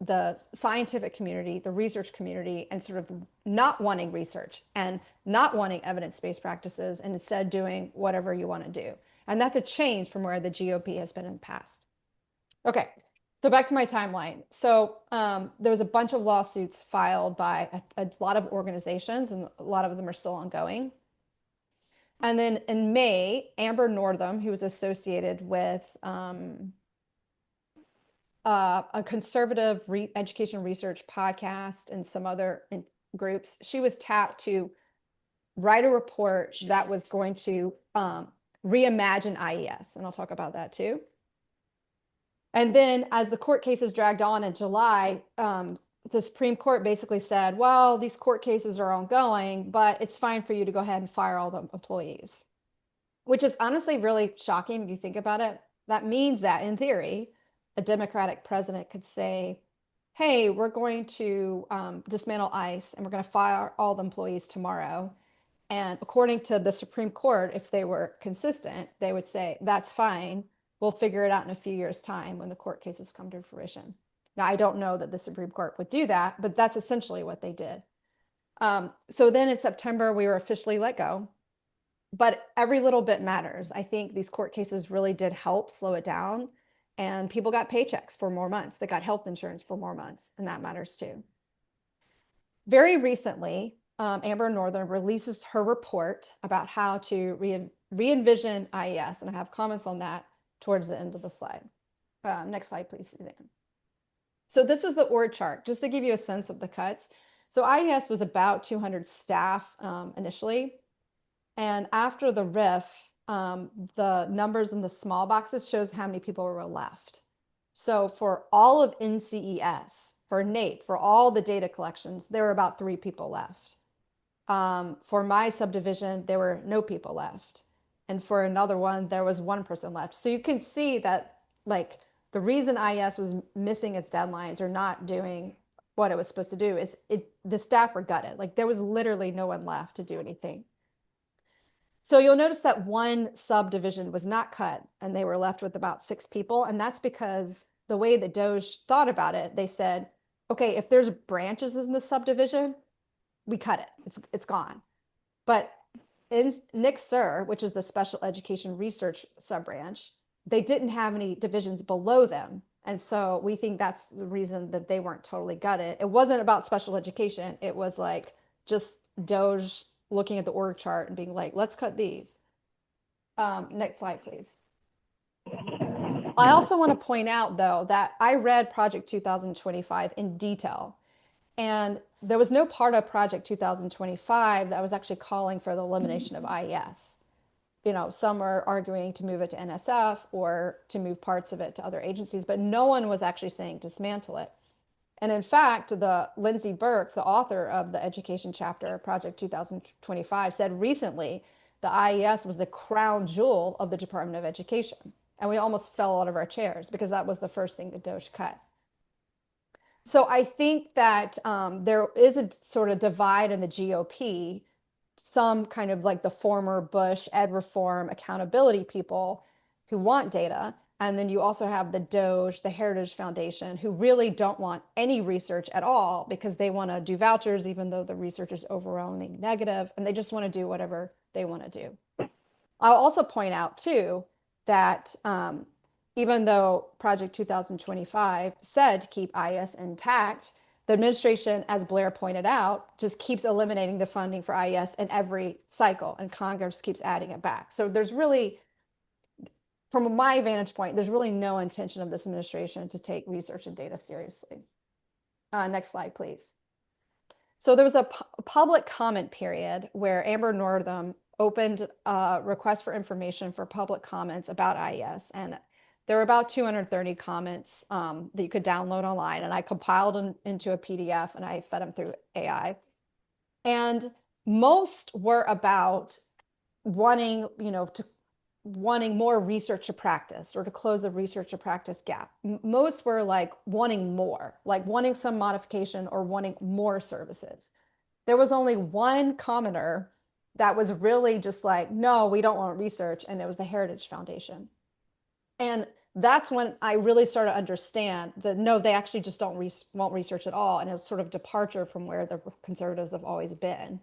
the scientific community, the research community, and sort of not wanting research and not wanting evidence-based practices, and instead doing whatever you want to do. And that's a change from where the GOP has been in the past. Okay, so back to my timeline. So there was a bunch of lawsuits filed by a lot of organizations, and a lot of them are still ongoing. And then in May, Amber Northam, who was associated with a conservative education research podcast and some other groups, she was tapped to write a report that was going to reimagine IES. And I'll talk about that too. And then as the court cases dragged on in July, the Supreme Court basically said, well, these court cases are ongoing, but it's fine for you to go ahead and fire all the employees, which is honestly really shocking if you think about it. That means that in theory, a Democratic president could say, hey, we're going to dismantle ICE and we're going to fire all the employees tomorrow. And according to the Supreme Court, if they were consistent, they would say, that's fine. We'll figure it out in a few years' time when the court cases come to fruition. Now, I don't know that the Supreme Court would do that, but that's essentially what they did. So then in September, we were officially let go. But every little bit matters. I think these court cases really did help slow it down. And people got paychecks for more months. They got health insurance for more months, and that matters too. Very recently, Amber Northern releases her report about how to re-envision IES, and I have comments on that towards the end of the slide. Next slide, please, Suzanne. So this was the org chart, just to give you a sense of the cuts. So IES was about 200 staff initially. And after the RIF, the numbers in the small boxes shows how many people were left. So for all of NCES, for NAEP, for all the data collections, there were about 3 people left. For my subdivision, there were no people left. And for another one, there was 1 person left. So you can see that, like, the reason IES was missing its deadlines or not doing what it was supposed to do is the staff were gutted. Like, there was literally no one left to do anything. So you'll notice that 1 subdivision was not cut, and they were left with about 6 people. And that's because the way that Doge thought about it, they said, okay, if there's branches in the subdivision, we cut it. It's gone. But in NICSER, which is the special education research sub-branch, they didn't have any divisions below them. And so we think that's the reason that they weren't totally gutted. It wasn't about special education. It was like just Doge looking at the org chart and being like, let's cut these. Next slide, please. I also want to point out, though, that I read Project 2025 in detail, and there was no part of Project 2025 that was actually calling for the elimination of IES. Some are arguing to move it to NSF or to move parts of it to other agencies, but no one was actually saying dismantle it. And in fact, the Lindsay Burke, the author of the education chapter of Project 2025, said recently the IES was the crown jewel of the Department of Education. And we almost fell out of our chairs because that was the first thing that DOJ cut. So I think that there is a sort of divide in the GOP, some kind of like the former Bush ed reform accountability people who want data. And then you also have the DOJ, the Heritage Foundation, who really don't want any research at all because they want to do vouchers, even though the research is overwhelmingly negative, and they just want to do whatever they want to do. I'll also point out, too, that even though Project 2025 said to keep IS intact, the administration, as Blair pointed out, just keeps eliminating the funding for IES in every cycle, and Congress keeps adding it back. So there's really, from my vantage point, there's really no intention of this administration to take research and data seriously. Next slide, please. So there was a public comment period where Amber Northam opened a request for information for public comments about IES, and there were about 230 comments that you could download online, and I compiled them into a PDF and I fed them through AI. And most were about wanting, wanting more research to practice or to close the research to practice gap. Most were like wanting more, like wanting some modification or wanting more services. There was only one commenter that was really just like, no, we don't want research, and it was the Heritage Foundation. And that's when I really started to understand that no, they actually just don't want research at all. And it was sort of departure from where the conservatives have always been.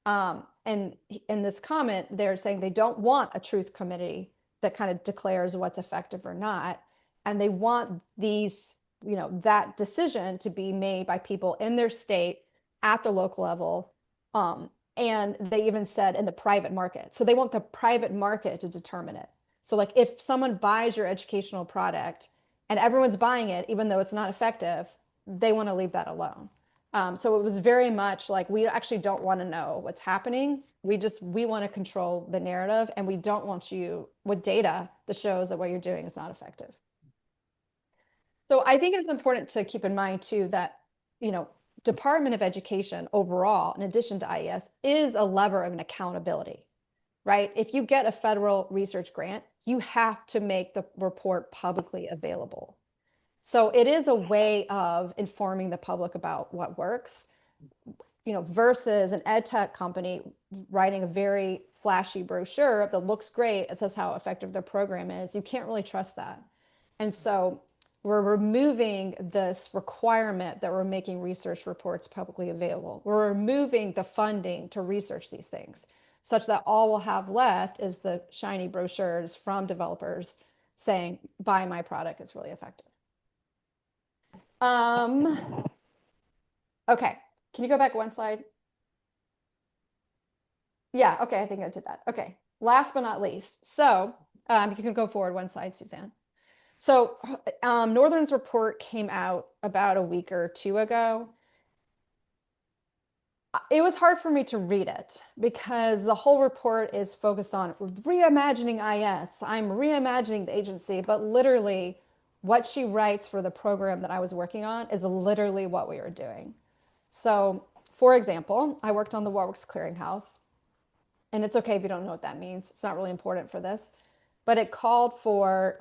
And in this comment, they're saying they don't want a truth committee that kind of declares what's effective or not. And they want these, that decision to be made by people in their states at the local level. And they even said in the private market. So they want the private market to determine it. So like if someone buys your educational product and everyone's buying it, even though it's not effective, they want to leave that alone. So it was very much like we actually don't want to know what's happening. We want to control the narrative, and we don't want you with data that shows that what you're doing is not effective. So I think it's important to keep in mind too that, Department of Education overall, in addition to IES, is a lever of an accountability, right? If you get a federal research grant, you have to make the report publicly available. So it is a way of informing the public about what works, versus an ed tech company writing a very flashy brochure that looks great. It says how effective their program is. You can't really trust that. And so we're removing this requirement that we're making research reports publicly available. We're removing the funding to research these things, such that all we'll have left is the shiny brochures from developers saying, buy my product, it's really effective. Okay, can you go back one slide? Yeah, okay, I think I did that. Okay, last but not least. So you can go forward one slide, Suzanne. So Northern's report came out about a week or two ago. It was hard for me to read it because the whole report is focused on reimagining IS. I'm reimagining the agency, but literally what she writes for the program that I was working on is literally what we were doing. So, for example, I worked on the Warwick's Clearinghouse, and it's okay if you don't know what that means. It's not really important for this, but it called for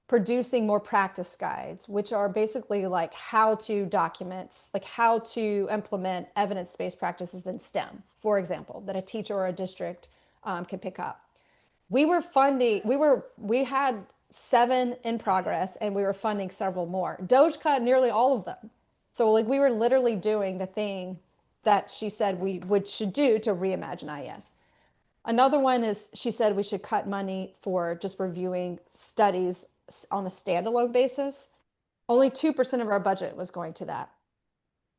producing more practice guides, which are basically like how-to documents, like how to implement evidence-based practices in STEM, for example, that a teacher or a district can pick up. We had 7 in progress, and we were funding several more. DOJ cut nearly all of them. So like we were literally doing the thing that she said we should do to reimagine IES. Another one is she said we should cut money for just reviewing studies on a standalone basis. Only 2% of our budget was going to that.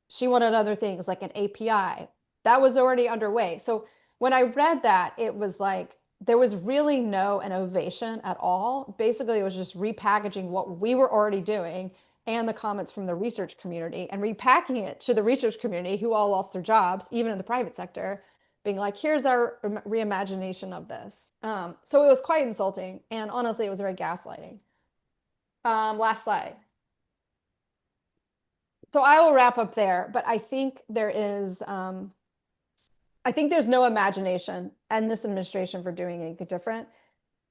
She wanted other things like an API. That was already underway. So when I read that, it was like, there was really no innovation at all. Basically, it was just repackaging what we were already doing and the comments from the research community and repacking it to the research community who all lost their jobs, even in the private sector, being like, here's our reimagination of this. So it was quite insulting. And honestly, it was very gaslighting. Last slide. So I will wrap up there, but I think there's no imagination in this administration for doing anything different.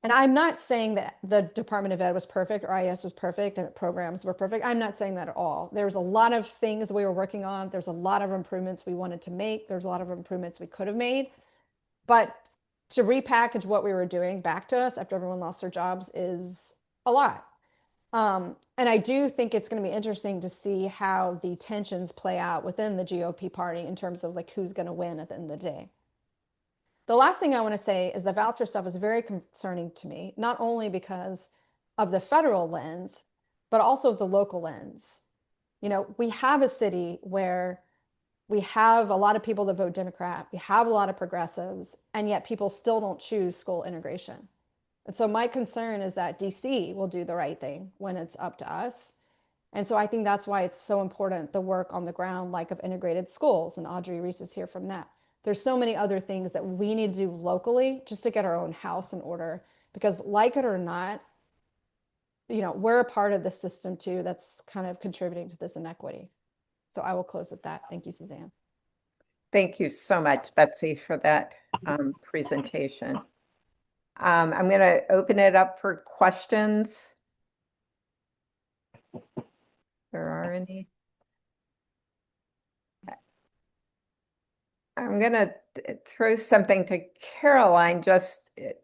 And I'm not saying that the Department of Ed was perfect or IES was perfect and that programs were perfect. I'm not saying that at all. There's a lot of things we were working on. There's a lot of improvements we wanted to make. There's a lot of improvements we could have made. But to repackage what we were doing back to us after everyone lost their jobs is a lot. And I do think it's going to be interesting to see how the tensions play out within the GOP party in terms of like who's going to win at the end of the day. The last thing I want to say is the voucher stuff is very concerning to me, not only because of the federal lens, but also the local lens. You know, we have a city where we have a lot of people that vote Democrat, we have a lot of progressives, and yet people still don't choose school integration. And so my concern is that DC will do the right thing when it's up to us. And so I think that's why it's so important the work on the ground, like of integrated schools. And Audrey Reese is here from that. There's so many other things that we need to do locally just to get our own house in order. Because like it or not, you know, we're a part of the system too that's kind of contributing to this inequity. So I will close with that. Thank you, Suzanne. Thank you so much, Betsy, for that presentation. I'm going to open it up for questions. If there are any. I'm going to throw something to Caroline. There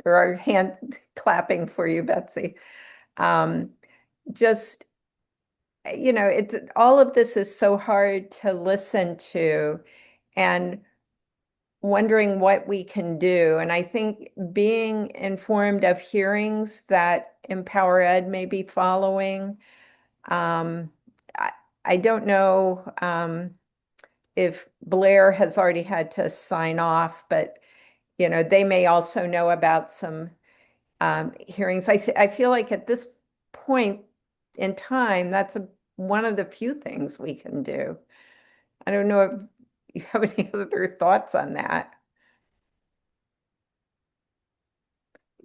are hand clapping for you, Betsy. Just, you know, it's all of this is so hard to listen to and wondering what we can do. And I think being informed of hearings that Empower Ed may be following, um, I, I don't know if Blair has already had to sign off, but you know, they may also know about some hearings. I feel like at this point in time, that's one of the few things we can do. I don't know if you have any other thoughts on that.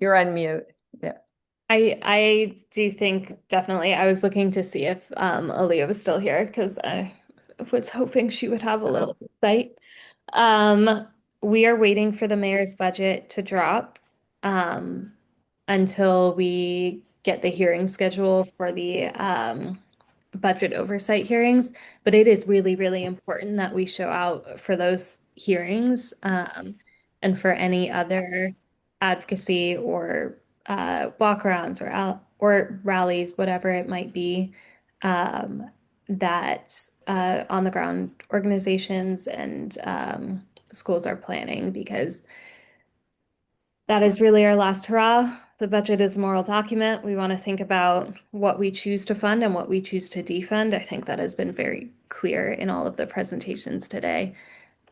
You're on mute. Yeah. I do think definitely. I was looking to see if Aaliyah was still here because I was hoping she would have a little insight. Um, we are waiting for the mayor's budget to drop until we get the hearing schedule for the budget oversight hearings, but it is really, really important that we show out for those hearings and for any other advocacy or walkarounds or rallies, whatever it might be, that on the ground organizations and schools are planning because that is really our last hurrah. The budget is a moral document. We want to think about what we choose to fund and what we choose to defund. I think that has been very clear in all of the presentations today.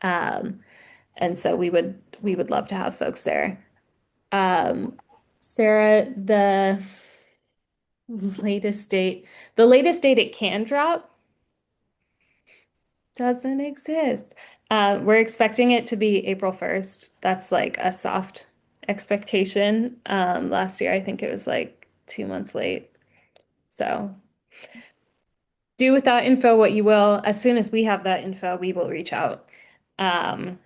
Um, and so we would love to have folks there. Sarah, the latest date it can drop doesn't exist. We're expecting it to be April 1st. That's like a soft expectation. Last year, I think it was like 2 months late. So do with that info what you will. As soon as we have that info, we will reach out. Um,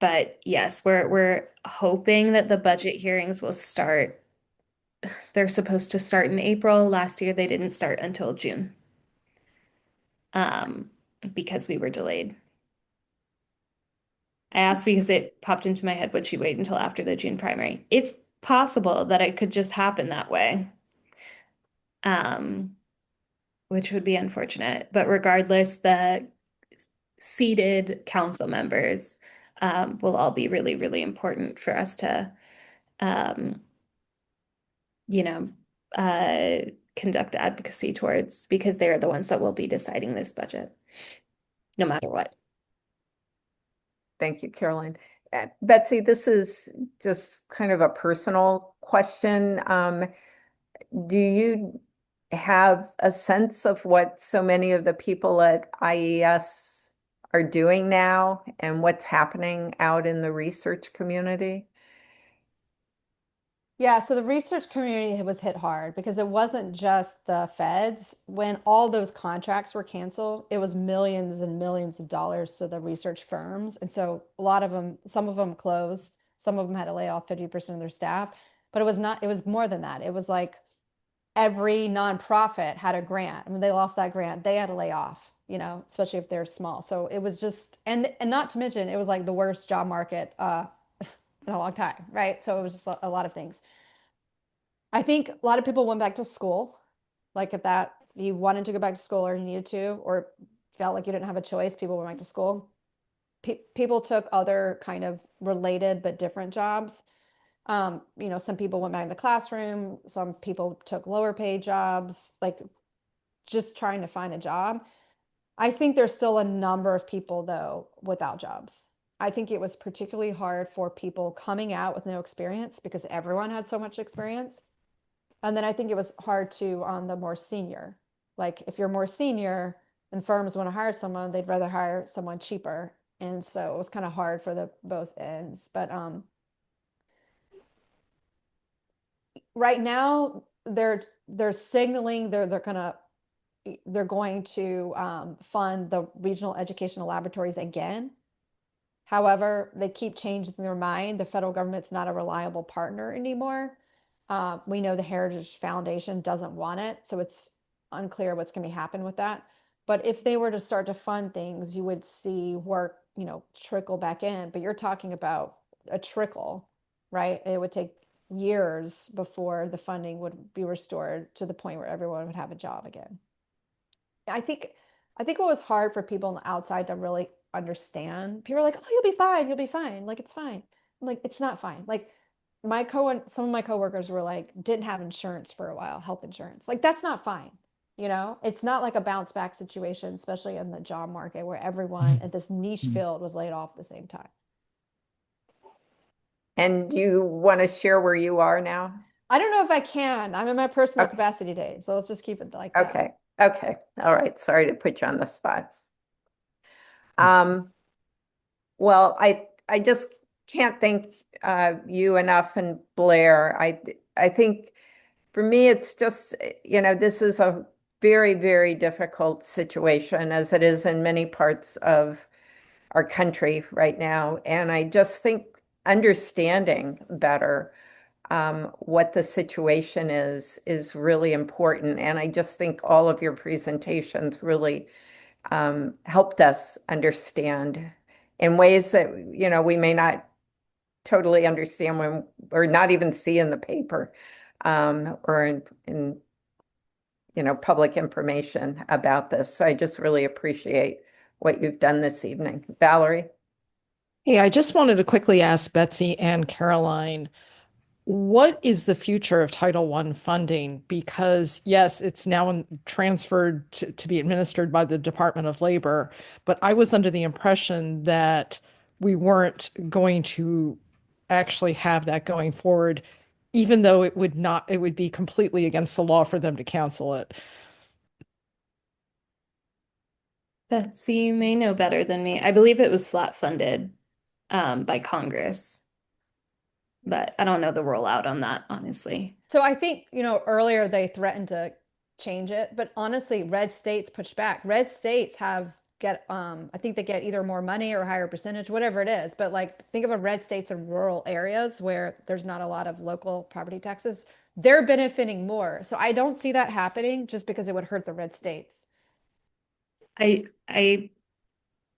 but yes, we're hoping that the budget hearings will start. They're supposed to start in April. Last year, they didn't start until June. Um, because we were delayed. I asked because it popped into my head, would she wait until after the June primary? It's possible that it could just happen that way, um, which would be unfortunate. But regardless, the seated council members will all be really, really important for us to, um, you know, conduct advocacy towards because they're the ones that will be deciding this budget, no matter what. Thank you, Caroline. Betsy, this is just kind of a personal question. Do you have a sense of what so many of the people at IES are doing now and what's happening out in the research community? Yeah, so the research community was hit hard because it wasn't just the feds. When all those contracts were canceled, it was millions and millions of dollars to the research firms. And so a lot of them, some of them closed, some of them had to lay off 50% of their staff, but it was not, it was more than that. It was like every nonprofit had a grant. And when they lost that grant, they had to lay off, especially if they're small. So it was just, and not to mention, it was like the worst job market in a long time, right? So it was just a lot of things. I think a lot of people went back to school. Like if that you wanted to go back to school or you needed to, or felt like you didn't have a choice, people went back to school. People took other kind of related but different jobs. Some people went back in the classroom, some people took lower paid jobs, like just trying to find a job. I think there's still a number of people though without jobs. I think it was particularly hard for people coming out with no experience because everyone had so much experience. And then I think it was hard to on the more senior. Like if you're more senior and firms want to hire someone, they'd rather hire someone cheaper. And so it was kind of hard for the both ends. But right now they're signaling they're going to fund the regional educational laboratories again. However, they keep changing their mind. The federal government's not a reliable partner anymore. We know the Heritage Foundation doesn't want it, so it's unclear what's going to happen with that. But if they were to start to fund things, you would see work, trickle back in. But you're talking about a trickle, right? It would take years before the funding would be restored to the point where everyone would have a job again. I think I think what was hard for people on the outside to really understand. People are like, "Oh, you'll be fine. You'll be fine. Like it's fine." I'm like, "It's not fine." Like some of my coworkers were like didn't have insurance for a while, health insurance. Like that's not fine. It's not like a bounce back situation, especially in the job market where everyone at this niche field was laid off at the same time. And you want to share where you are now? I don't know if I can. I'm in my personal Okay. capacity days, so let's just keep it like that. Okay. Okay. All right. Sorry to put you on the spot. Um, well, I just can't thank you enough and Blair. I think for me it's just this is a very, very difficult situation as it is in many parts of our country right now. And I just think understanding better what the situation is really important. And I just think all of your presentations really helped us understand in ways that, we may not totally understand when or not even see in the paper or in public information about this. So I just really appreciate what you've done this evening. Valerie? Hey, I just wanted to quickly ask Betsy and Caroline, what is the future of Title I funding? Because yes, it's now transferred to be administered by the Department of Labor, but I was under the impression that we weren't going to actually have that going forward, even though it would be completely against the law for them to cancel it. Betsy, you may know better than me. I believe it was flat funded by Congress, but I don't know the rollout on that, honestly. So I think, earlier they threatened to change it, but honestly, red states pushed back. Red states I think they get either more money or higher percentage, whatever it is. But like think of a red states in rural areas where there's not a lot of local property taxes. They're benefiting more. So I don't see that happening just because it would hurt the red states. I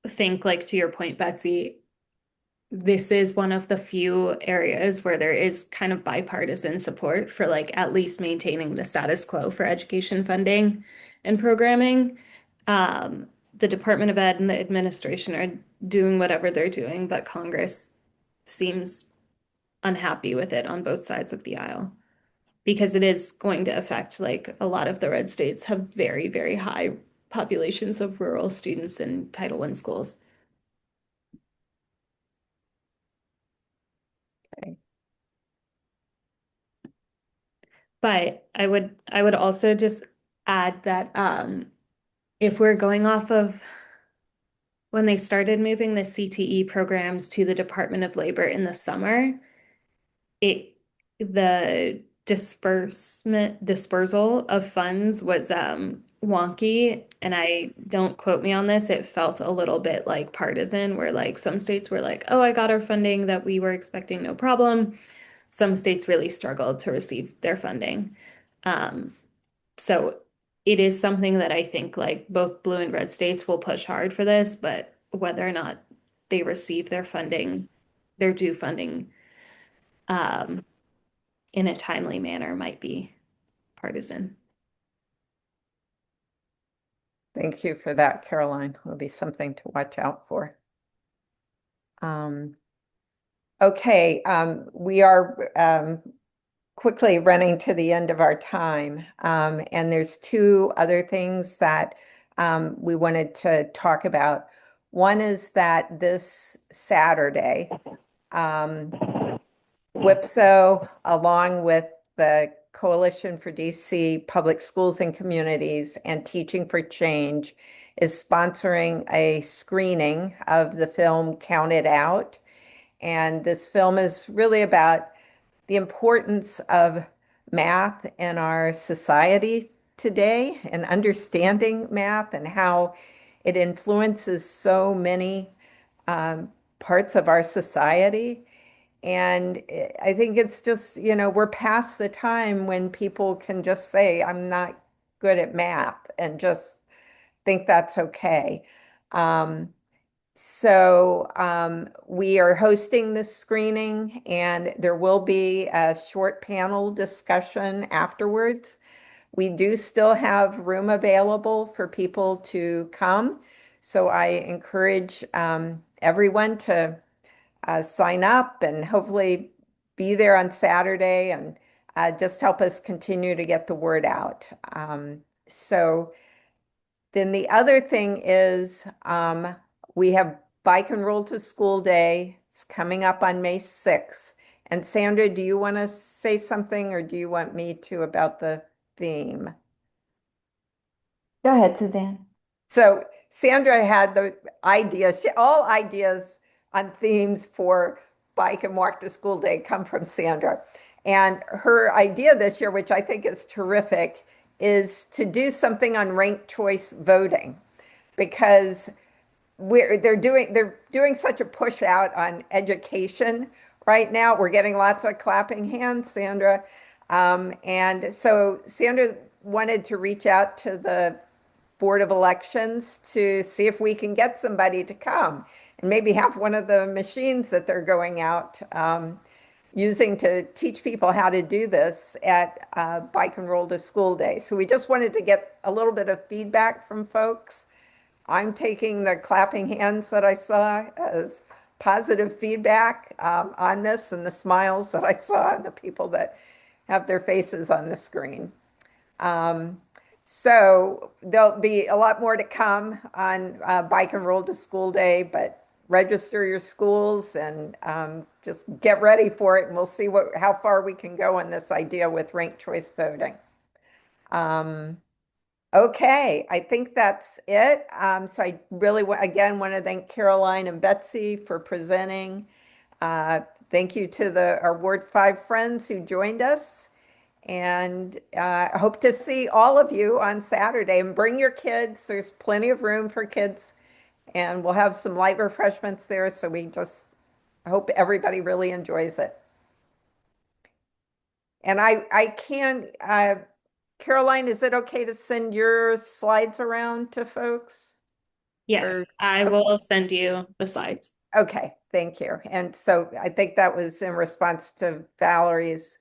think, like to your point, Betsy, this is one of the few areas where there is kind of bipartisan support for like at least maintaining the status quo for education funding and programming. The Department of Ed and the administration are doing whatever they're doing, but Congress seems unhappy with it on both sides of the aisle because it is going to affect like a lot of the red states have very, very high populations of rural students in Title I schools. But I would also just add that if we're going off of when they started moving the CTE programs to the Department of Labor in the summer, it the dispersal of funds was wonky, and I don't quote me on this, it felt a little bit like partisan, where like some states were like, oh, I got our funding that we were expecting, no problem. Some states really struggled to receive their funding. So it is something that I think like both blue and red states will push hard for this, but whether or not they receive their funding, their due funding, um, in a timely manner might be partisan. Thank you for that, Caroline. Will be something to watch out for. Okay, we are quickly running to the end of our time, and there's two other things that we wanted to talk about. One is that this Saturday, WIPSO, along with the Coalition for DC Public Schools and Communities and Teaching for Change, is sponsoring a screening of the film Count It Out. And this film is really about the importance of math in our society today and understanding math and how it influences so many parts of our society. And I think it's just, we're past the time when people can just say, I'm not good at math and just think that's okay. We are hosting this screening, and there will be a short panel discussion afterwards. We do still have room available for people to come. So I encourage everyone to sign up and hopefully be there on Saturday and just help us continue to get the word out. So then the other thing is we have Bike and Roll to School Day. It's coming up on May 6th. And Sandra, do you want to say something or do you want me to about the theme? Go ahead, Suzanne. So Sandra had the ideas, all ideas on themes for Bike and Walk to School Day come from Sandra. And her idea this year, which I think is terrific, is to do something on ranked choice voting because they're doing such a push out on education right now. We're getting lots of clapping hands, Sandra. And so Sandra wanted to reach out to the Board of Elections to see if we can get somebody to come and maybe have one of the machines that they're going out using to teach people how to do this at Bike and Roll to School Day. So we just wanted to get a little bit of feedback from folks. I'm taking the clapping hands that I saw as positive feedback on this and the smiles that I saw and the people that have their faces on the screen. So there'll be a lot more to come on Bike and Roll to School Day, but register your schools and just get ready for it, and we'll see how far we can go on this idea with ranked choice voting. Okay, I think that's it. So I really, again, want to thank Caroline and Betsy for presenting. Thank you to our Ward 5 friends who joined us. And I hope to see all of you on Saturday. And bring your kids. There's plenty of room for kids. And we'll have some light refreshments there. So we just hope everybody really enjoys it. And I can, Caroline, is it okay to send your slides around to folks? Yes, I will send you the slides. Okay, thank you. And so I think that was in response to Valerie's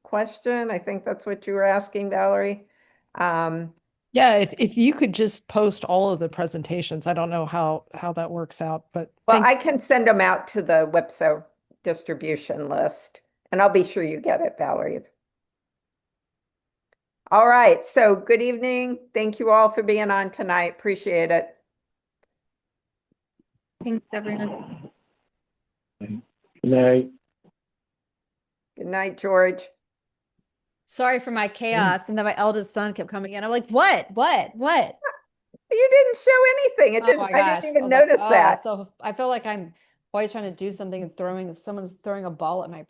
question. I think that's what you were asking, Valerie. Yeah, if you could just post all of the presentations, I don't know how that works out, but Well, I can send them out to the WIPSO distribution list, and I'll be sure you get it, Valerie. All right, so good evening. Thank you all for being on tonight. Appreciate it. Thanks, everyone. Good night. Good night, George. Sorry for my chaos. And then my eldest son kept coming in. I'm like, what? You didn't show anything. It Oh didn't, my I didn't gosh. I even was like, notice oh, that. so I feel like I'm always trying to do something and someone's throwing a ball at my brain.